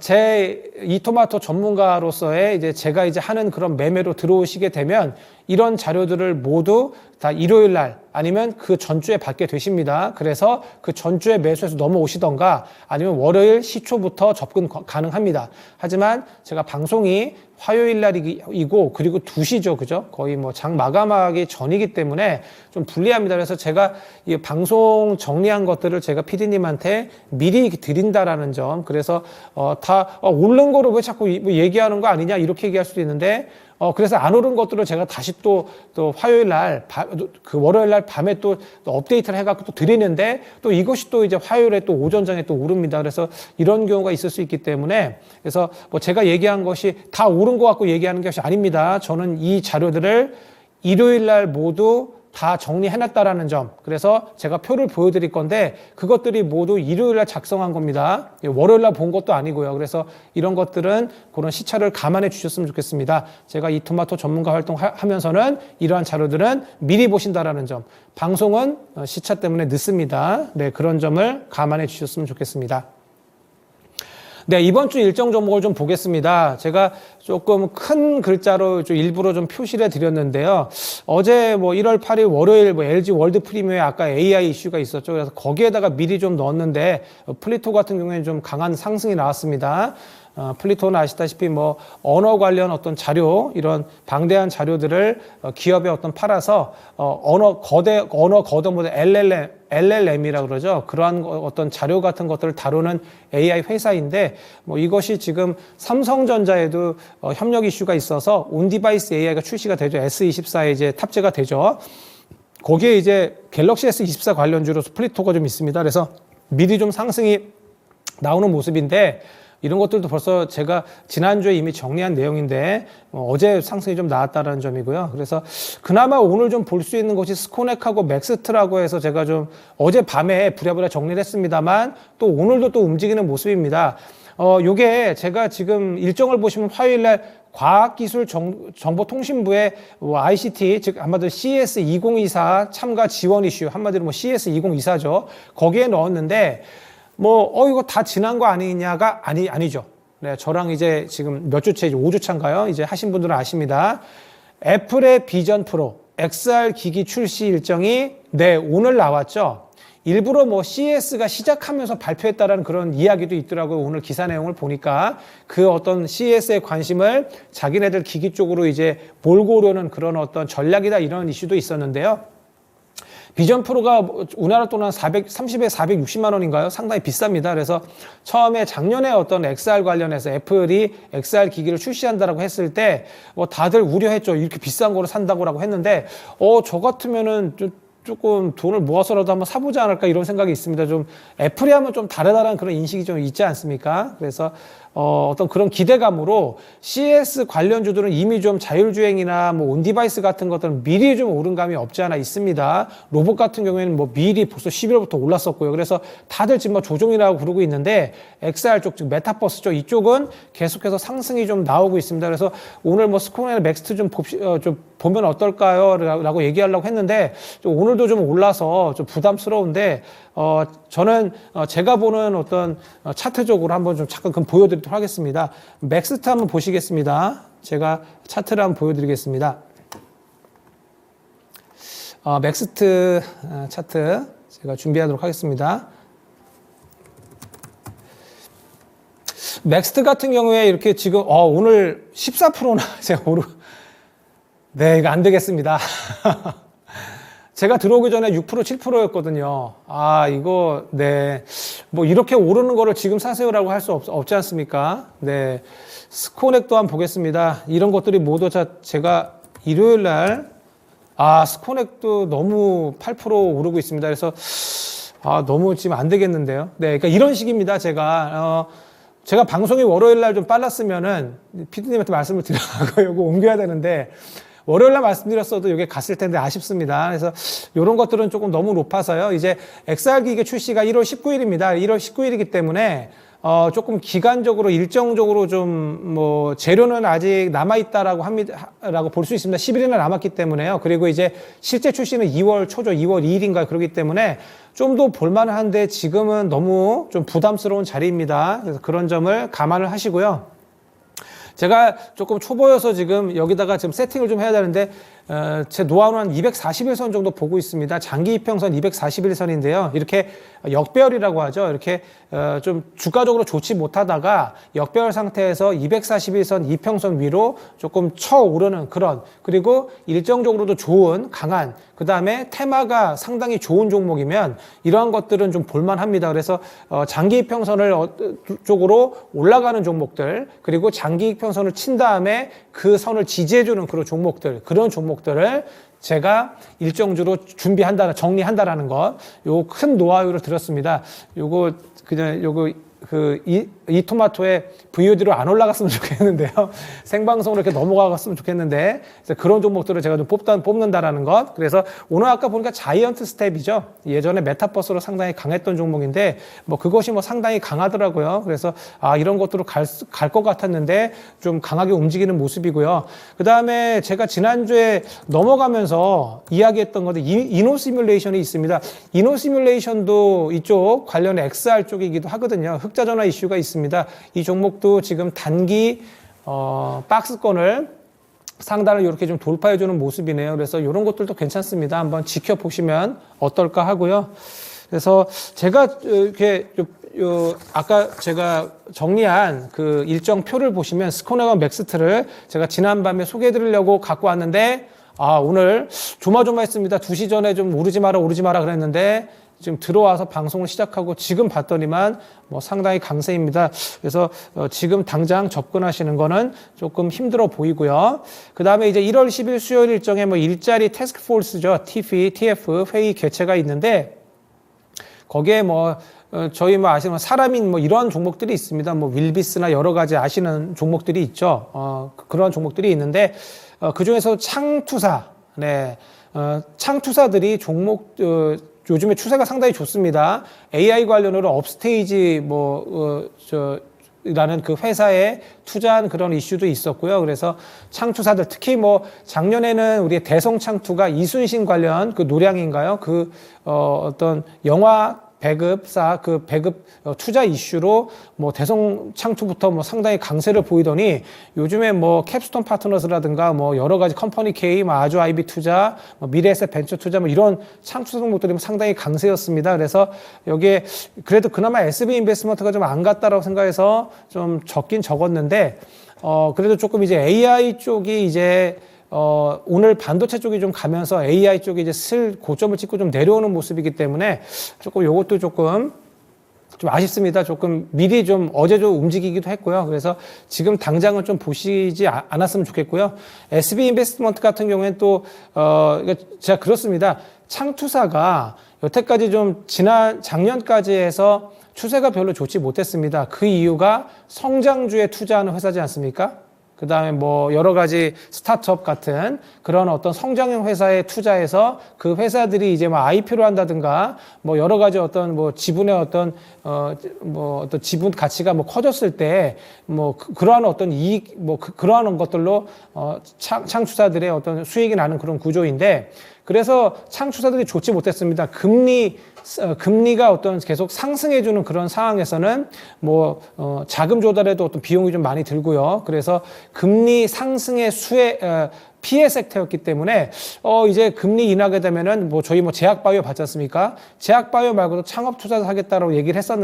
제 이 토마토 전문가로서의 이제 제가 이제 하는 그런 매매로 들어오시게 되면 이런 자료들을 모두 다 일요일 날 아니면 그 전주에 받게 되십니다. 그래서 그 전주에 매수해서 넘어오시던가 아니면 월요일 시초부터 접근 가능합니다. 하지만 제가 방송이 화요일 날이고 그리고 2시죠. 그죠? 거의 뭐 장 마감하기 전이기 때문에 좀 불리합니다. 그래서 제가 이 방송 정리한 것들을 제가 PD님한테 미리 드린다라는 점. 그래서 다 오른 거를 왜 자꾸 얘기하는 거 아니냐 이렇게 얘기할 수도 있는데 그래서 안 오른 것들을 제가 다시 또 화요일 날, 그 월요일 날 밤에 또 업데이트를 해갖고 또 드리는데 또 이것이 또 이제 화요일에 또 오전장에 또 오릅니다. 그래서 이런 경우가 있을 수 있기 때문에 그래서 뭐 제가 얘기한 것이 다 오른 것 같고 얘기하는 것이 아닙니다. 저는 이 자료들을 일요일 날 모두 다 정리해놨다라는 점. 그래서 제가 표를 보여드릴 건데 그것들이 모두 일요일날 작성한 겁니다. 월요일날 본 것도 아니고요. 그래서 이런 것들은 그런 시차를 감안해 주셨으면 좋겠습니다. 제가 이 토마토 전문가 활동하면서는 이러한 자료들은 미리 보신다라는 점. 방송은 시차 때문에 늦습니다. 네, 그런 점을 감안해 주셨으면 좋겠습니다. 네, 이번 주 일정 종목을 좀 보겠습니다. 제가 조금 큰 글자로 좀 일부러 좀 표시를 해드렸는데요. 어제 뭐 1월 8일 월요일 뭐 LG 월드 프리미어에 아까 AI 이슈가 있었죠. 그래서 거기에다가 미리 좀 넣었는데 플리토 같은 경우에는 좀 강한 상승이 나왔습니다. 플리토는 아시다시피 뭐 언어 관련 어떤 자료 이런 방대한 자료들을 기업에 어떤 팔아서 언어 거대 모델 LLM이라고 그러죠. 그러한 어떤 자료 같은 것들을 다루는 AI 회사인데 뭐 이것이 지금 삼성전자에도 협력 이슈가 있어서 온디바이스 AI가 출시가 되죠. S24에 이제 탑재가 되죠. 거기에 이제 갤럭시 S24 관련주로서 플리토가 좀 있습니다. 그래서 미리 좀 상승이 나오는 모습인데 이런 것들도 벌써 제가 지난주에 이미 정리한 내용인데 어제 상승이 좀 나왔다는 점이고요. 그래서 그나마 오늘 좀 볼 수 있는 것이 스코넥하고 맥스트라고 해서 제가 좀 어제 밤에 부랴부랴 정리를 했습니다만 또 오늘도 또 움직이는 모습입니다. 요게 제가 지금 일정을 보시면 화요일날 과학기술정보통신부의 ICT, 즉 한마디로 CS2024 참가 지원 이슈, 한마디로 뭐 CS2024죠. 거기에 넣었는데 이거 다 지난 거 아니냐가 아니죠. 네, 저랑 이제 지금 몇 주째, 이제 5주차인가요? 이제 하신 분들은 아십니다. 애플의 비전 프로, XR 기기 출시 일정이, 네, 오늘 나왔죠. 일부러 뭐 CES가 시작하면서 발표했다라는 그런 이야기도 있더라고요. 오늘 기사 내용을 보니까 그 어떤 CES의 관심을 자기네들 기기 쪽으로 이제 몰고 오려는 그런 어떤 전략이다 이런 이슈도 있었는데요. 비전 프로가 우리나라 돈 한 430에 460만 원인가요? 상당히 비쌉니다. 그래서 처음에 작년에 어떤 XR 관련해서 애플이 XR 기기를 출시한다라고 했을 때 다들 우려했죠. 이렇게 비싼 거를 산다고라고 했는데 저 같으면은 조금 돈을 모아서라도 한번 사보지 않을까 이런 생각이 있습니다. 좀 애플이 하면 좀 다르다는 그런 인식이 좀 있지 않습니까? 그래서 어떤 그런 기대감으로 CS 관련주들은 이미 좀 자율주행이나 뭐 온디바이스 같은 것들은 미리 좀 오른 감이 없지 않아 있습니다. 로봇 같은 경우에는 뭐 미리 벌써 11월부터 올랐었고요. 그래서 다들 지금 뭐 조종이라고 부르고 있는데 XR 쪽, 즉 메타버스 쪽 이쪽은 계속해서 상승이 좀 나오고 있습니다. 그래서 오늘 뭐 스코넥이나 맥스트 좀 보면 어떨까요? 라고 얘기하려고 했는데 오늘도 좀 올라서 좀 부담스러운데 저는 제가 보는 어떤 차트적으로 한번 좀 잠깐 보여드리도록 하겠습니다. 맥스트 한번 보시겠습니다. 제가 차트를 한번 보여드리겠습니다. 맥스트 차트 제가 준비하도록 하겠습니다. 맥스트 같은 경우에 이렇게 지금 오늘 14%나 제가 네, 이거 안 되겠습니다. 제가 들어오기 전에 6%, 7%였거든요. 이거, 네. 뭐, 이렇게 오르는 거를 지금 사세요라고 할 수 없지 않습니까? 네. 스코넥도 한번 보겠습니다. 이런 것들이 모두 제가 일요일 날, 스코넥도 너무 8% 오르고 있습니다. 그래서, 너무 지금 안 되겠는데요. 네. 그러니까 이런 식입니다. 제가 방송이 월요일 날 좀 빨랐으면은, 피디님한테 말씀을 드려가고 이거 옮겨야 되는데, 월요일 날 말씀드렸어도 이게 갔을 텐데 아쉽습니다. 그래서 이런 것들은 조금 너무 높아서요. 이제 XR 기계 출시가 1월 19일입니다. 1월 19일이기 때문에 조금 기간적으로 일정적으로 좀 뭐 재료는 아직 남아있다라고 라고 볼 수 있습니다. 10일이나 남았기 때문에요. 그리고 이제 실제 출시는 2월 초죠. 2월 2일인가 그렇기 때문에 좀 더 볼만한데 지금은 너무 좀 부담스러운 자리입니다. 그래서 그런 점을 감안을 하시고요. 제가 조금 초보여서 지금 여기다가 지금 세팅을 좀 해야 되는데 제 노하우는 한 241선 정도 보고 있습니다. 장기 이평선 241선인데요. 이렇게 역배열이라고 하죠. 이렇게 좀 주가적으로 좋지 못하다가 역배열 상태에서 241선 이평선 위로 조금 쳐오르는 그런, 그리고 일정적으로도 좋은 강한, 그 다음에 테마가 상당히 좋은 종목이면 이러한 것들은 좀 볼만합니다. 그래서 장기 이평선을 쪽으로 올라가는 종목들, 그리고 장기 이평선을 친 다음에 그 선을 지지해주는 그런 종목들, 그런 종목들을 제가 일정주로 정리한다라는 것, 요 큰 노하우를 드렸습니다. 요거 이 토마토에 VOD로 안 올라갔으면 좋겠는데요. 생방송으로 이렇게 넘어가갔으면 좋겠는데, 그런 종목들을 제가 좀 뽑는다라는 것. 그래서 오늘 아까 보니까 자이언트 스텝이죠. 예전에 메타버스로 상당히 강했던 종목인데, 뭐 그것이 뭐 상당히 강하더라고요. 그래서 이런 것들로 갈 것 같았는데 좀 강하게 움직이는 모습이고요. 그 다음에 제가 지난주에 넘어가면서 이야기했던 건데, 이노 시뮬레이션이 있습니다. 이노 시뮬레이션도 이쪽 관련 XR 쪽이기도 하거든요. 흑자전화 이슈가 있습니다. 이 종목도 지금 단기 박스권을 상단을 이렇게 좀 돌파해주는 모습이네요. 그래서 이런 것들도 괜찮습니다. 한번 지켜보시면 어떨까 하고요. 그래서 제가 이렇게 아까 제가 정리한 그 일정표를 보시면 스코넥과 맥스트를 제가 지난밤에 소개해드리려고 갖고 왔는데, 오늘 조마조마했습니다. 2시 전에 좀 오르지 마라 그랬는데 지금 들어와서 방송을 시작하고 지금 봤더니만 뭐 상당히 강세입니다. 그래서 지금 당장 접근하시는 거는 조금 힘들어 보이고요. 그 다음에 이제 1월 10일 수요일 일정에 뭐 일자리 태스크포스죠. TF 회의 개최가 있는데, 거기에 뭐 저희 뭐 아시는 사람인 뭐 이런 종목들이 있습니다. 뭐 윌비스나 여러 가지 아시는 종목들이 있죠. 그런 종목들이 있는데, 그 중에서 창투사, 창투사들이 요즘에 추세가 상당히 좋습니다. AI 관련으로 업스테이지 라는 그 회사에 투자한 그런 이슈도 있었고요. 그래서 창투사들, 특히 뭐 작년에는 우리의 대성창투가 이순신 관련 그 노량인가요? 어떤 영화 배급사 배급 투자 이슈로 뭐 대성창투부터 뭐 상당히 강세를 보이더니, 요즘에 뭐 캡스톤 파트너스라든가 뭐 여러 가지 컴퍼니 K, 아주 IB 투자, 미래에셋 벤처 투자 뭐 이런 창투 종목들이 상당히 강세였습니다. 그래서 여기에 그래도 그나마 SB 인베스트먼트가 좀 안 갔다라고 생각해서 좀 적긴 적었는데, 그래도 조금 이제 AI 쪽이 이제 오늘 반도체 쪽이 좀 가면서 AI 쪽이 이제 고점을 찍고 좀 내려오는 모습이기 때문에 조금 요것도 조금 좀 아쉽습니다. 조금 미리 좀 어제 좀 움직이기도 했고요. 그래서 지금 당장은 좀 보시지 않았으면 좋겠고요. SB 인베스트먼트 같은 경우에는 또 제가 그렇습니다. 창투사가 여태까지 좀 작년까지 해서 추세가 별로 좋지 못했습니다. 그 이유가 성장주에 투자하는 회사지 않습니까? 그 다음에 뭐 여러 가지 스타트업 같은 그런 어떤 성장형 회사에 투자해서 그 회사들이 이제 뭐 IPO를 한다든가 뭐 여러 가지 어떤 뭐 지분의 어떤 어떤 지분 가치가 뭐 커졌을 때 뭐 그러한 어떤 이익 뭐 그러한 것들로 창투사들의 어떤 수익이 나는 그런 구조인데 그래서 창투사들이 좋지 못했습니다. 금리가 어떤 계속 상승해주는 그런 상황에서는 뭐 자금 조달에도 어떤 비용이 좀 많이 들고요. 그래서 금리 상승의 피해 섹터였기 때문에 이제 금리 인하게 되면은 뭐 저희 뭐 제약바이오 봤지 않습니까? 제약바이오 말고도 창업투자사 하겠다라고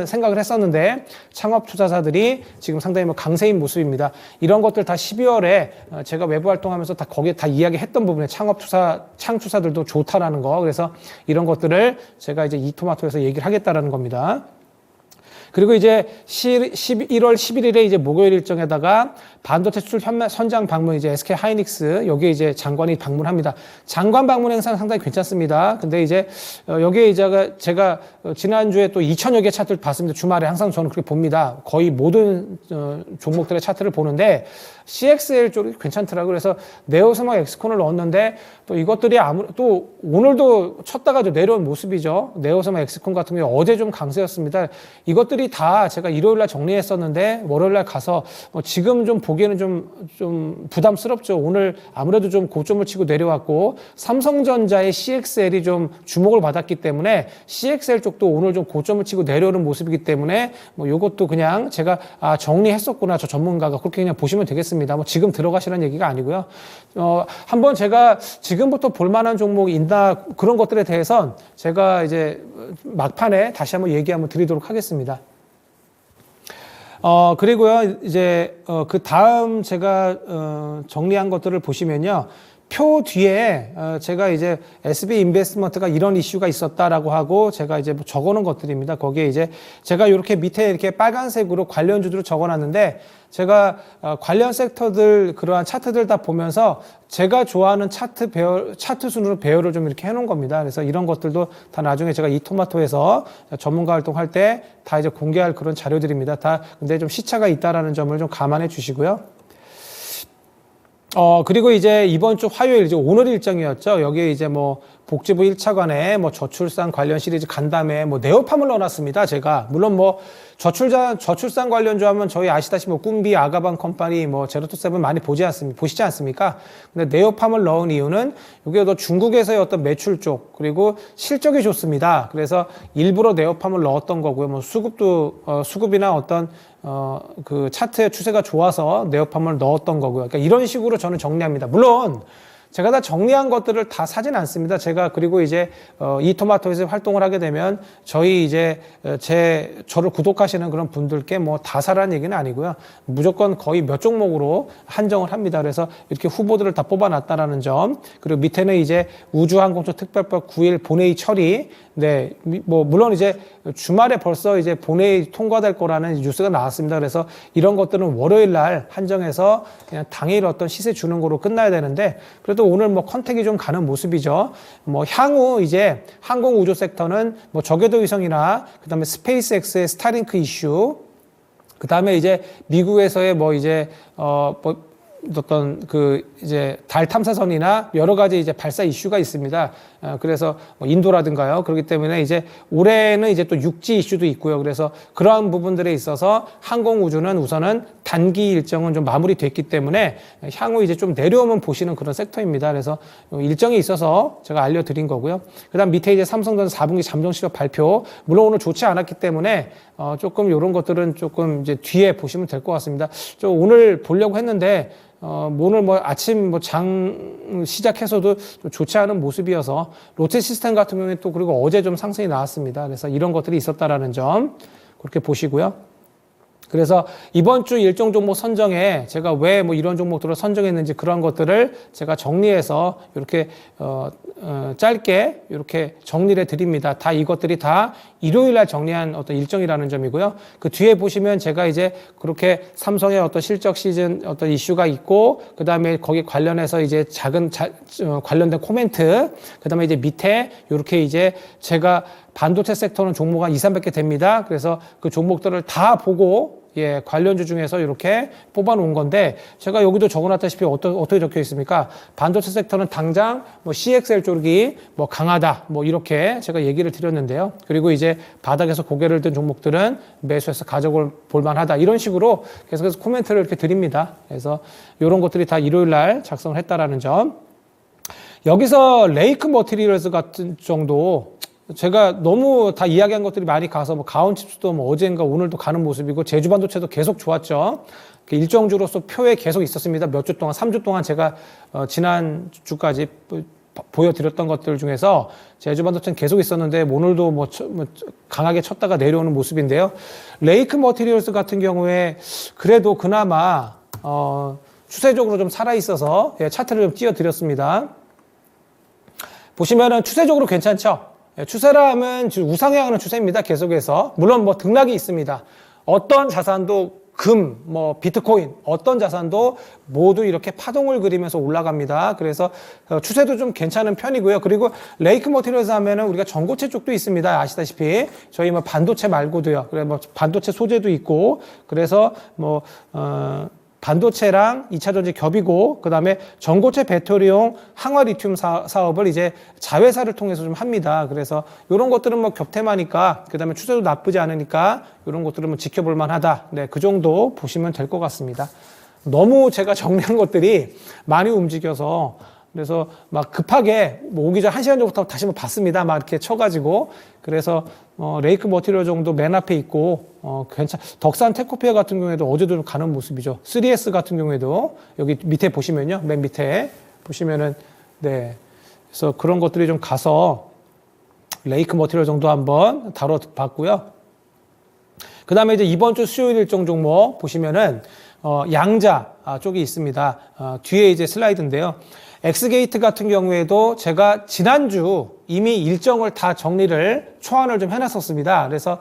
생각을 했었는데 창업투자사들이 지금 상당히 뭐 강세인 모습입니다. 이런 것들 다 12월에 제가 외부 활동하면서 다 거기에 다 이야기했던 부분에 창투사들도 좋다라는 거. 그래서 이런 것들을 제가 이제 이토마토에서 얘기를 하겠다라는 겁니다. 그리고 이제 1월 11일에 이제 목요일 일정에다가 반도체 수출 선장 방문 이제 SK 하이닉스 여기에 이제 장관이 방문합니다. 장관 방문 행사는 상당히 괜찮습니다. 근데 이제 여기에 이제 제가 지난주에 또 2,000여 개 차트를 봤습니다. 주말에 항상 저는 그렇게 봅니다. 거의 모든 종목들의 차트를 보는데 CXL 쪽이 괜찮더라고요. 그래서 네오스모 엑스콘을 넣었는데 또 이것들이 또 오늘도 쳤다가 내려온 모습이죠. 네오스모 엑스콘 같은 경우에 어제 좀 강세였습니다. 이것들이 다 제가 일요일 날 정리했었는데 월요일 날 가서 지금 좀 보기에는 좀 부담스럽죠. 오늘 아무래도 좀 고점을 치고 내려왔고 삼성전자의 CXL이 좀 주목을 받았기 때문에 CXL 쪽도 오늘 좀 고점을 치고 내려오는 모습이기 때문에 뭐 요것도 그냥 제가 정리했었구나. 저 전문가가 그렇게 그냥 보시면 되겠습니다. 뭐 지금 들어가시라는 얘기가 아니고요. 한번 제가 지금부터 볼만한 종목이 있나 그런 것들에 대해선 제가 이제 막판에 다시 한번 얘기 한번 드리도록 하겠습니다. 그리고요, 이제, 그 다음 제가, 정리한 것들을 보시면요. 표 뒤에, 제가 이제 SB 인베스트먼트가 이런 이슈가 있었다라고 하고 제가 이제 적어 놓은 것들입니다. 거기에 이제 제가 이렇게 밑에 이렇게 빨간색으로 관련주들을 적어 놨는데 제가 관련 섹터들 그러한 차트들 다 보면서 제가 좋아하는 차트 순으로 배열을 좀 이렇게 해놓은 겁니다. 그래서 이런 것들도 다 나중에 제가 이토마토에서 전문가 활동할 때 다 이제 공개할 그런 자료들입니다. 다 근데 좀 시차가 있다라는 점을 좀 감안해 주시고요. 그리고 이제 이번 주 화요일, 이제 오늘 일정이었죠. 여기에 이제 뭐 복지부 1차관에 뭐 저출산 관련 시리즈 간담회 뭐 네오팜을 넣어놨습니다. 제가. 물론 뭐 저출산 관련주 하면 저희 아시다시피 뭐 꿈비, 아가방 컴퍼니, 뭐 제로투세븐 많이 보시지 않습니까? 근데 네오팜을 넣은 이유는 여기에 또 중국에서의 어떤 매출 쪽, 그리고 실적이 좋습니다. 그래서 일부러 네오팜을 넣었던 거고요. 뭐 수급이나 어떤 그 차트의 추세가 좋아서 네오팜을 넣었던 거고요. 그러니까 이런 식으로 저는 정리합니다. 물론 제가 다 정리한 것들을 다 사진 않습니다. 제가 그리고 이제 이토마토에서 활동을 하게 되면 저희 이제 저를 구독하시는 그런 분들께 뭐 다 사라는 얘기는 아니고요. 무조건 거의 몇 종목으로 한정을 합니다. 그래서 이렇게 후보들을 다 뽑아놨다라는 점. 그리고 밑에는 이제 우주항공처 특별법 9일 본회의 처리. 네, 뭐 물론 이제 주말에 벌써 이제 본회의 통과될 거라는 뉴스가 나왔습니다. 그래서 이런 것들은 월요일 날 한정해서 그냥 당일 어떤 시세 주는 거로 끝나야 되는데 그래도 오늘 뭐 컨택이 좀 가는 모습이죠. 뭐 향후 이제 항공 우주 섹터는 뭐 저궤도 위성이나 그다음에 스페이스X의 스타링크 이슈, 그다음에 이제 미국에서의 뭐 이제 어떤 그 이제 달 탐사선이나 여러 가지 이제 발사 이슈가 있습니다. 그래서 뭐 인도라든가요. 그렇기 때문에 이제 올해는 이제 또 육지 이슈도 있고요. 그래서 그러한 부분들에 있어서 항공 우주는 우선은 단기 일정은 좀 마무리됐기 때문에 향후 이제 좀 내려오면 보시는 그런 섹터입니다. 그래서 일정이 있어서 제가 알려드린 거고요. 그다음 밑에 이제 삼성전자 4분기 잠정 실적 발표, 물론 오늘 좋지 않았기 때문에 조금 이런 것들은 조금 이제 뒤에 보시면 될 것 같습니다. 오늘 보려고 했는데 오늘 뭐 아침 뭐 장 시작해서도 좀 좋지 않은 모습이어서 롯데 시스템 같은 경우에 또 그리고 어제 좀 상승이 나왔습니다. 그래서 이런 것들이 있었다라는 점 그렇게 보시고요. 그래서 이번 주 일정 종목 선정에 제가 왜 뭐 이런 종목들을 선정했는지 그런 것들을 제가 정리해서 이렇게 짧게 이렇게 정리를 해드립니다. 다 이것들이 다 일요일 날 정리한 어떤 일정이라는 점이고요. 그 뒤에 보시면 제가 이제 그렇게 삼성의 어떤 실적 시즌 어떤 이슈가 있고, 그 다음에 거기 관련해서 이제 관련된 코멘트, 그 다음에 이제 밑에 이렇게 이제 제가 반도체 섹터는 종목 한 2, 300개 됩니다. 그래서 그 종목들을 다 보고 관련주 중에서 이렇게 뽑아 놓은 건데, 제가 여기도 적어놨다시피 어떻게 적혀 있습니까? 반도체 섹터는 당장 뭐 CXL 쪽이 뭐 강하다, 뭐 이렇게 제가 얘기를 드렸는데요. 그리고 이제 바닥에서 고개를 든 종목들은 매수해서 가져볼 만하다, 이런 식으로 계속해서 코멘트를 이렇게 드립니다. 그래서 이런 것들이 다 일요일 날 작성을 했다라는 점. 여기서 레이크 머티리얼스 같은 정도, 제가 너무 다 이야기한 것들이 많이 가서 뭐 가온칩스도 뭐 어젠가 오늘도 가는 모습이고, 제주반도체도 계속 좋았죠. 일정주로서 표에 계속 있었습니다. 몇 주 동안, 3주 동안 제가 지난 주까지 보여드렸던 것들 중에서 제주반도체는 계속 있었는데, 오늘도 뭐 강하게 쳤다가 내려오는 모습인데요. 레이크 머티리얼스 같은 경우에 그래도 그나마 추세적으로 좀 살아있어서 차트를 좀 띄워드렸습니다. 보시면은 추세적으로 괜찮죠? 추세라면 우상향하는 추세입니다. 계속해서. 물론 뭐 등락이 있습니다. 어떤 자산도 금, 뭐 비트코인, 어떤 자산도 모두 이렇게 파동을 그리면서 올라갑니다. 그래서 추세도 좀 괜찮은 편이고요. 그리고 레이크 머티리얼스 하면은 우리가 전고체 쪽도 있습니다. 아시다시피 저희 뭐 반도체 말고도요. 그래 뭐 반도체 소재도 있고, 그래서 뭐 반도체랑 2차 전지 겹이고, 그 다음에 전고체 배터리용 항화 리튬 사업을 이제 자회사를 통해서 좀 합니다. 그래서 이런 것들은 뭐 겹테마니까, 그 다음에 추세도 나쁘지 않으니까 이런 것들은 뭐 지켜볼 만하다. 네, 그 정도 보시면 될 것 같습니다. 너무 제가 정리한 것들이 많이 움직여서, 그래서 막 급하게 뭐 오기 전 1시간 전부터 다시 한번 봤습니다. 막 이렇게 쳐가지고. 그래서 레이크 머티리얼 정도 맨 앞에 있고, 덕산 테코피아 같은 경우에도 어제도 좀 가는 모습이죠. 3S 같은 경우에도 여기 밑에 보시면요, 맨 밑에 보시면은, 네, 그래서 그런 것들이 좀 가서 레이크 머티리얼 정도 한번 다뤄봤고요. 그 다음에 이제 이번 주 수요일 일정 종목 보시면은 양자 쪽이 있습니다. 뒤에 이제 슬라이드인데요. 엑스게이트 같은 경우에도 제가 지난주 이미 일정을 다 정리를 초안을 좀 해놨었습니다. 그래서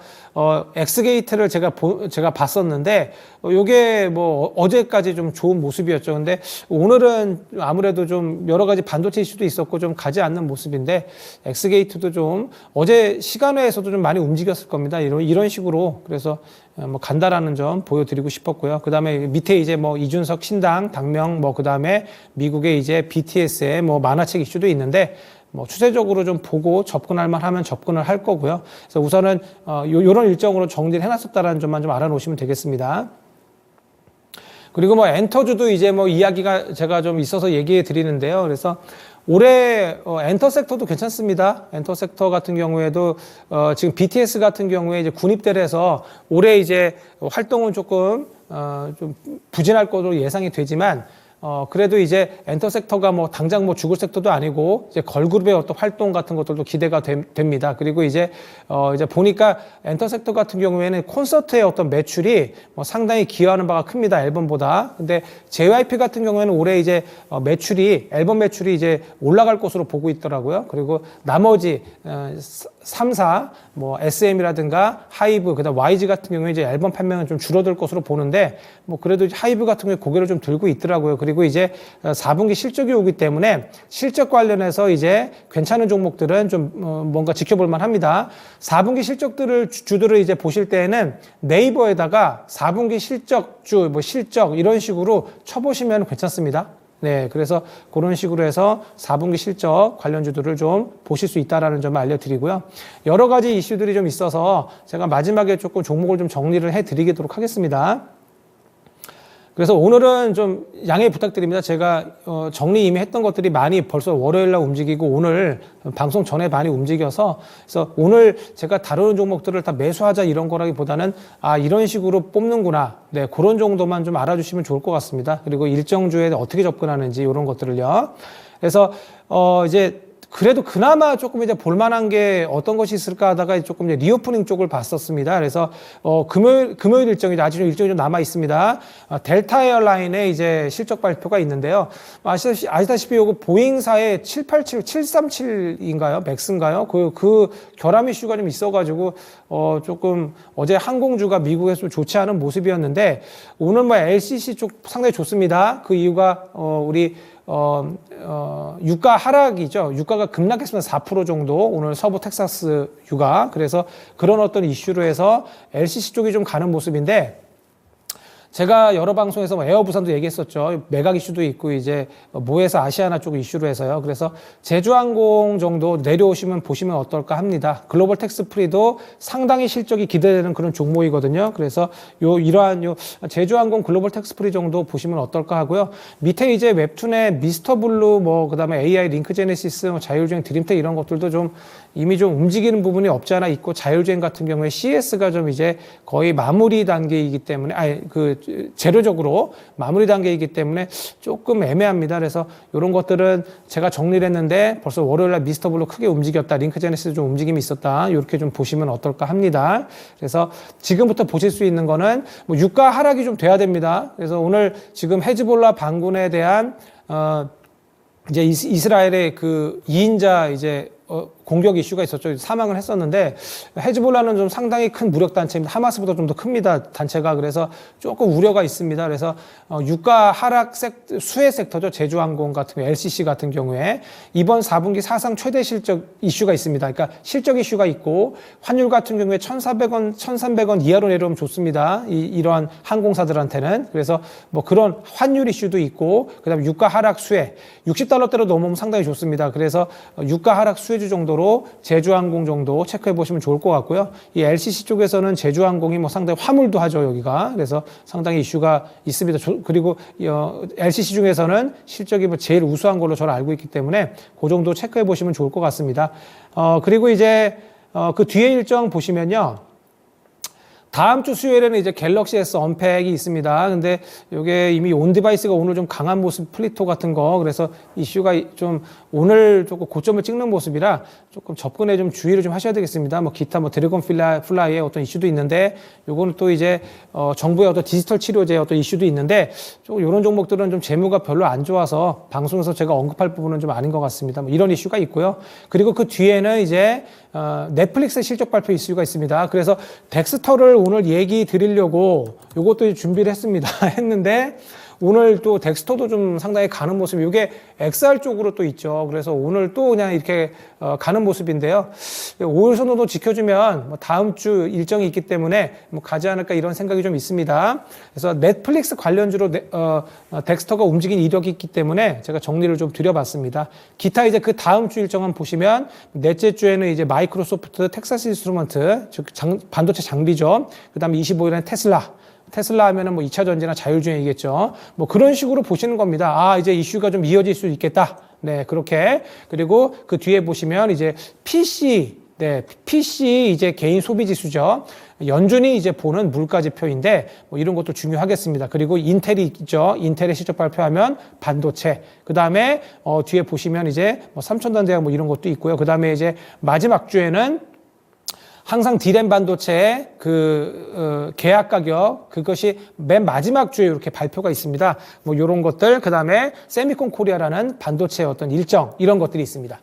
엑스게이트를 제가 봤었는데 요게 뭐 어제까지 좀 좋은 모습이었죠. 근데 오늘은 아무래도 좀 여러 가지 반도체 이슈도 있었고 좀 가지 않는 모습인데, 엑스게이트도 좀 어제 시간외에서도 좀 많이 움직였을 겁니다. 이런 식으로. 그래서 뭐 간다라는 점 보여드리고 싶었고요. 그 다음에 밑에 이제 뭐 이준석 신당 당명, 뭐 그 다음에 미국의 이제 BTS의 뭐 만화책 이슈도 있는데, 뭐 추세적으로 좀 보고 접근할 만하면 접근을 할 거고요. 그래서 우선은 요런 일정으로 정리를 해놨었다라는 점만 좀 알아놓으시면 되겠습니다. 그리고 뭐 엔터주도 이제 뭐 이야기가 제가 좀 있어서 얘기해 드리는데요. 그래서 올해 엔터 섹터도 괜찮습니다. 엔터 섹터 같은 경우에도 지금 BTS 같은 경우에 이제 군입대를 해서 올해 이제 활동은 조금 좀 부진할 것으로 예상이 되지만, 그래도 이제 엔터 섹터가 뭐 당장 뭐 죽을 섹터도 아니고, 이제 걸그룹의 어떤 활동 같은 것들도 기대가 됩니다. 그리고 이제 보니까 엔터 섹터 같은 경우에는 콘서트의 어떤 매출이 뭐 상당히 기여하는 바가 큽니다. 앨범보다. 근데 JYP 같은 경우에는 올해 이제 앨범 매출이 이제 올라갈 것으로 보고 있더라고요. 그리고 나머지 3사, 뭐 SM이라든가 하이브, 그다음 YG 같은 경우에 이제 앨범 판매는 좀 줄어들 것으로 보는데, 뭐 그래도 하이브 같은 경우에 고개를 좀 들고 있더라고요. 그리고 이제 4분기 실적이 오기 때문에 실적 관련해서 이제 괜찮은 종목들은 좀 뭔가 지켜볼 만합니다. 4분기 실적들을 주들을 이제 보실 때에는 네이버에다가 4분기 실적주, 뭐 실적 이런 식으로 쳐보시면 괜찮습니다. 네, 그래서 그런 식으로 해서 4분기 실적 관련주들을 좀 보실 수 있다라는 점을 알려드리고요. 여러 가지 이슈들이 좀 있어서 제가 마지막에 조금 종목을 좀 정리를 해드리도록 하겠습니다. 그래서 오늘은 좀 양해 부탁드립니다. 제가 정리 이미 했던 것들이 많이 벌써 월요일날 움직이고 오늘 방송 전에 많이 움직여서, 그래서 오늘 제가 다루는 종목들을 다 매수하자 이런 거라기보다는 이런 식으로 뽑는구나, 네, 그런 정도만 좀 알아주시면 좋을 것 같습니다. 그리고 일정주에 어떻게 접근하는지 이런 것들을요. 그래서 이제 그래도 그나마 조금 이제 볼만한 게 어떤 것이 있을까 하다가 조금 이제 리오프닝 쪽을 봤었습니다. 그래서 금요일 일정이 아직 일정이 좀 남아 있습니다. 델타 에어라인의 이제 실적 발표가 있는데요. 아시다시피 요거 보잉사의 787, 737인가요? 맥스인가요? 그 결함 이슈가 좀 있어가지고 조금 어제 항공주가 미국에서 좀 좋지 않은 모습이었는데, 오늘 뭐 LCC 쪽 상당히 좋습니다. 그 이유가 우리 유가 하락이죠. 유가가 급락했습니다. 4% 정도 오늘 서부 텍사스 유가. 그래서 그런 어떤 이슈로 해서 LCC 쪽이 좀 가는 모습인데 제가 여러 방송에서 뭐 에어부산도 얘기했었죠. 매각 이슈도 있고 이제 모에서 아시아나 쪽 이슈로 해서요. 그래서 제주항공 정도 내려오시면 보시면 어떨까 합니다. 글로벌 텍스프리도 상당히 실적이 기대되는 그런 종목이거든요. 그래서 이러한 제주항공 글로벌 텍스프리 정도 보시면 어떨까 하고요. 밑에 이제 웹툰의 미스터블루 뭐 그다음에 AI 링크제네시스 뭐 자율주행 드림텍 이런 것들도 좀 이미 좀 움직이는 부분이 없지 않아 있고 자율주행 같은 경우에 CS가 좀 이제 거의 마무리 단계이기 때문에 재료적으로 마무리 단계이기 때문에 조금 애매합니다. 그래서 이런 것들은 제가 정리를 했는데 벌써 월요일날 미스터블루 크게 움직였다. 링크제네시스 좀 움직임이 있었다. 이렇게 좀 보시면 어떨까 합니다. 그래서 지금부터 보실 수 있는 거는 뭐 유가 하락이 좀 돼야 됩니다. 그래서 오늘 지금 헤즈볼라 반군에 대한 이제 이스라엘의 그 2인자 이제 공격 이슈가 있었죠. 사망을 했었는데 헤즈볼라는 좀 상당히 큰 무력 단체입니다. 하마스보다 좀 더 큽니다. 단체가. 그래서 조금 우려가 있습니다. 그래서 유가 하락 수혜 섹터죠. 제주항공 같은 경우, LCC 같은 경우에 이번 4분기 사상 최대 실적 이슈가 있습니다. 그러니까 실적 이슈가 있고 환율 같은 경우에 1,400원, 1,300원 이하로 내려오면 좋습니다. 이러한 항공사들한테는. 그래서 뭐 그런 환율 이슈도 있고 그다음에 유가 하락 수혜 60달러대로 넘으면 상당히 좋습니다. 그래서 유가 하락 수혜주 정도로 제주항공 정도 체크해 보시면 좋을 것 같고요. 이 LCC 쪽에서는 제주항공이 뭐 상당히 화물도 하죠, 여기가. 그래서 상당히 이슈가 있습니다. 그리고 LCC 중에서는 실적이 뭐 제일 우수한 걸로 저는 알고 있기 때문에 그 정도 체크해 보시면 좋을 것 같습니다. 그리고 이제 그 뒤에 일정 보시면요. 다음 주 수요일에는 이제 갤럭시 S 언팩이 있습니다. 근데 이게 이미 온 디바이스가 오늘 좀 강한 모습, 플리토 같은 거. 그래서 이슈가 좀 오늘 조금 고점을 찍는 모습이라 조금 접근에 좀 주의를 좀 하셔야 되겠습니다. 뭐 기타 뭐 드래곤 플라이의 어떤 이슈도 있는데 요거는 또 이제 정부의 어떤 디지털 치료제 어떤 이슈도 있는데 좀 이런 종목들은 좀 재무가 별로 안 좋아서 방송에서 제가 언급할 부분은 좀 아닌 것 같습니다. 뭐 이런 이슈가 있고요. 그리고 그 뒤에는 이제 넷플릭스 실적 발표 이슈가 있습니다. 그래서 덱스터를 오늘 얘기 드리려고 요것도 준비를 했습니다. 했는데 오늘 또 덱스터도 좀 상당히 가는 모습, 이게 XR 쪽으로 또 있죠. 그래서 오늘 또 그냥 이렇게 가는 모습인데요. 5일 선호도 지켜주면 뭐 다음 주 일정이 있기 때문에 뭐 가지 않을까 이런 생각이 좀 있습니다. 그래서 넷플릭스 관련주로 덱스터가 움직인 이력이 있기 때문에 제가 정리를 좀 드려봤습니다. 기타 이제 그 다음 주 일정만 보시면 넷째 주에는 이제 마이크로소프트, 텍사스 인스트루먼트, 즉 반도체 장비죠. 그 다음에 25일에는 테슬라 하면은 뭐 2차 전지나 자율주행이겠죠. 뭐 그런 식으로 보시는 겁니다. 아, 이제 이슈가 좀 이어질 수 있겠다. 네, 그렇게. 그리고 그 뒤에 보시면 이제 PC 이제 개인 소비 지수죠. 연준이 이제 보는 물가 지표인데 뭐 이런 것도 중요하겠습니다. 그리고 인텔이 있죠. 인텔의 실적 발표하면 반도체. 그 다음에 뒤에 보시면 이제 뭐 삼천단 대학 뭐 이런 것도 있고요. 그 다음에 이제 마지막 주에는 항상 D램 반도체의 계약 가격, 그것이 맨 마지막 주에 이렇게 발표가 있습니다. 뭐 이런 것들, 그 다음에 세미콘 코리아라는 반도체의 어떤 일정, 이런 것들이 있습니다.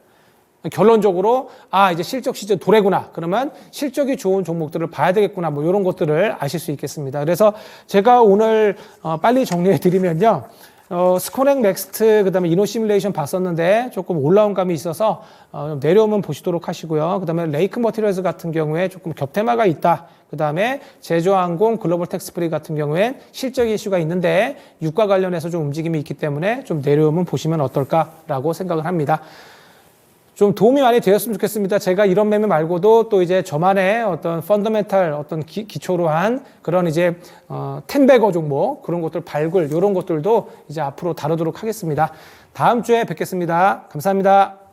결론적으로, 이제 실적 시즌 도래구나. 그러면 실적이 좋은 종목들을 봐야 되겠구나. 뭐 이런 것들을 아실 수 있겠습니다. 그래서 제가 오늘 빨리 정리해 드리면요. 스코넥 넥스트, 그 다음에 이노시뮬레이션 봤었는데 조금 올라온 감이 있어서 내려오면 보시도록 하시고요. 그 다음에 레이크 머티리얼즈 같은 경우에 조금 겹테마가 있다. 그 다음에 제주항공, 글로벌 텍스프리 같은 경우엔 실적 이슈가 있는데 유가 관련해서 좀 움직임이 있기 때문에 좀 내려오면 보시면 어떨까라고 생각을 합니다. 좀 도움이 많이 되었으면 좋겠습니다. 제가 이런 매매 말고도 또 이제 저만의 어떤 펀더멘탈 어떤 기초로 한 그런 이제 텐베거 종목 그런 것들 발굴 이런 것들도 이제 앞으로 다루도록 하겠습니다. 다음 주에 뵙겠습니다. 감사합니다.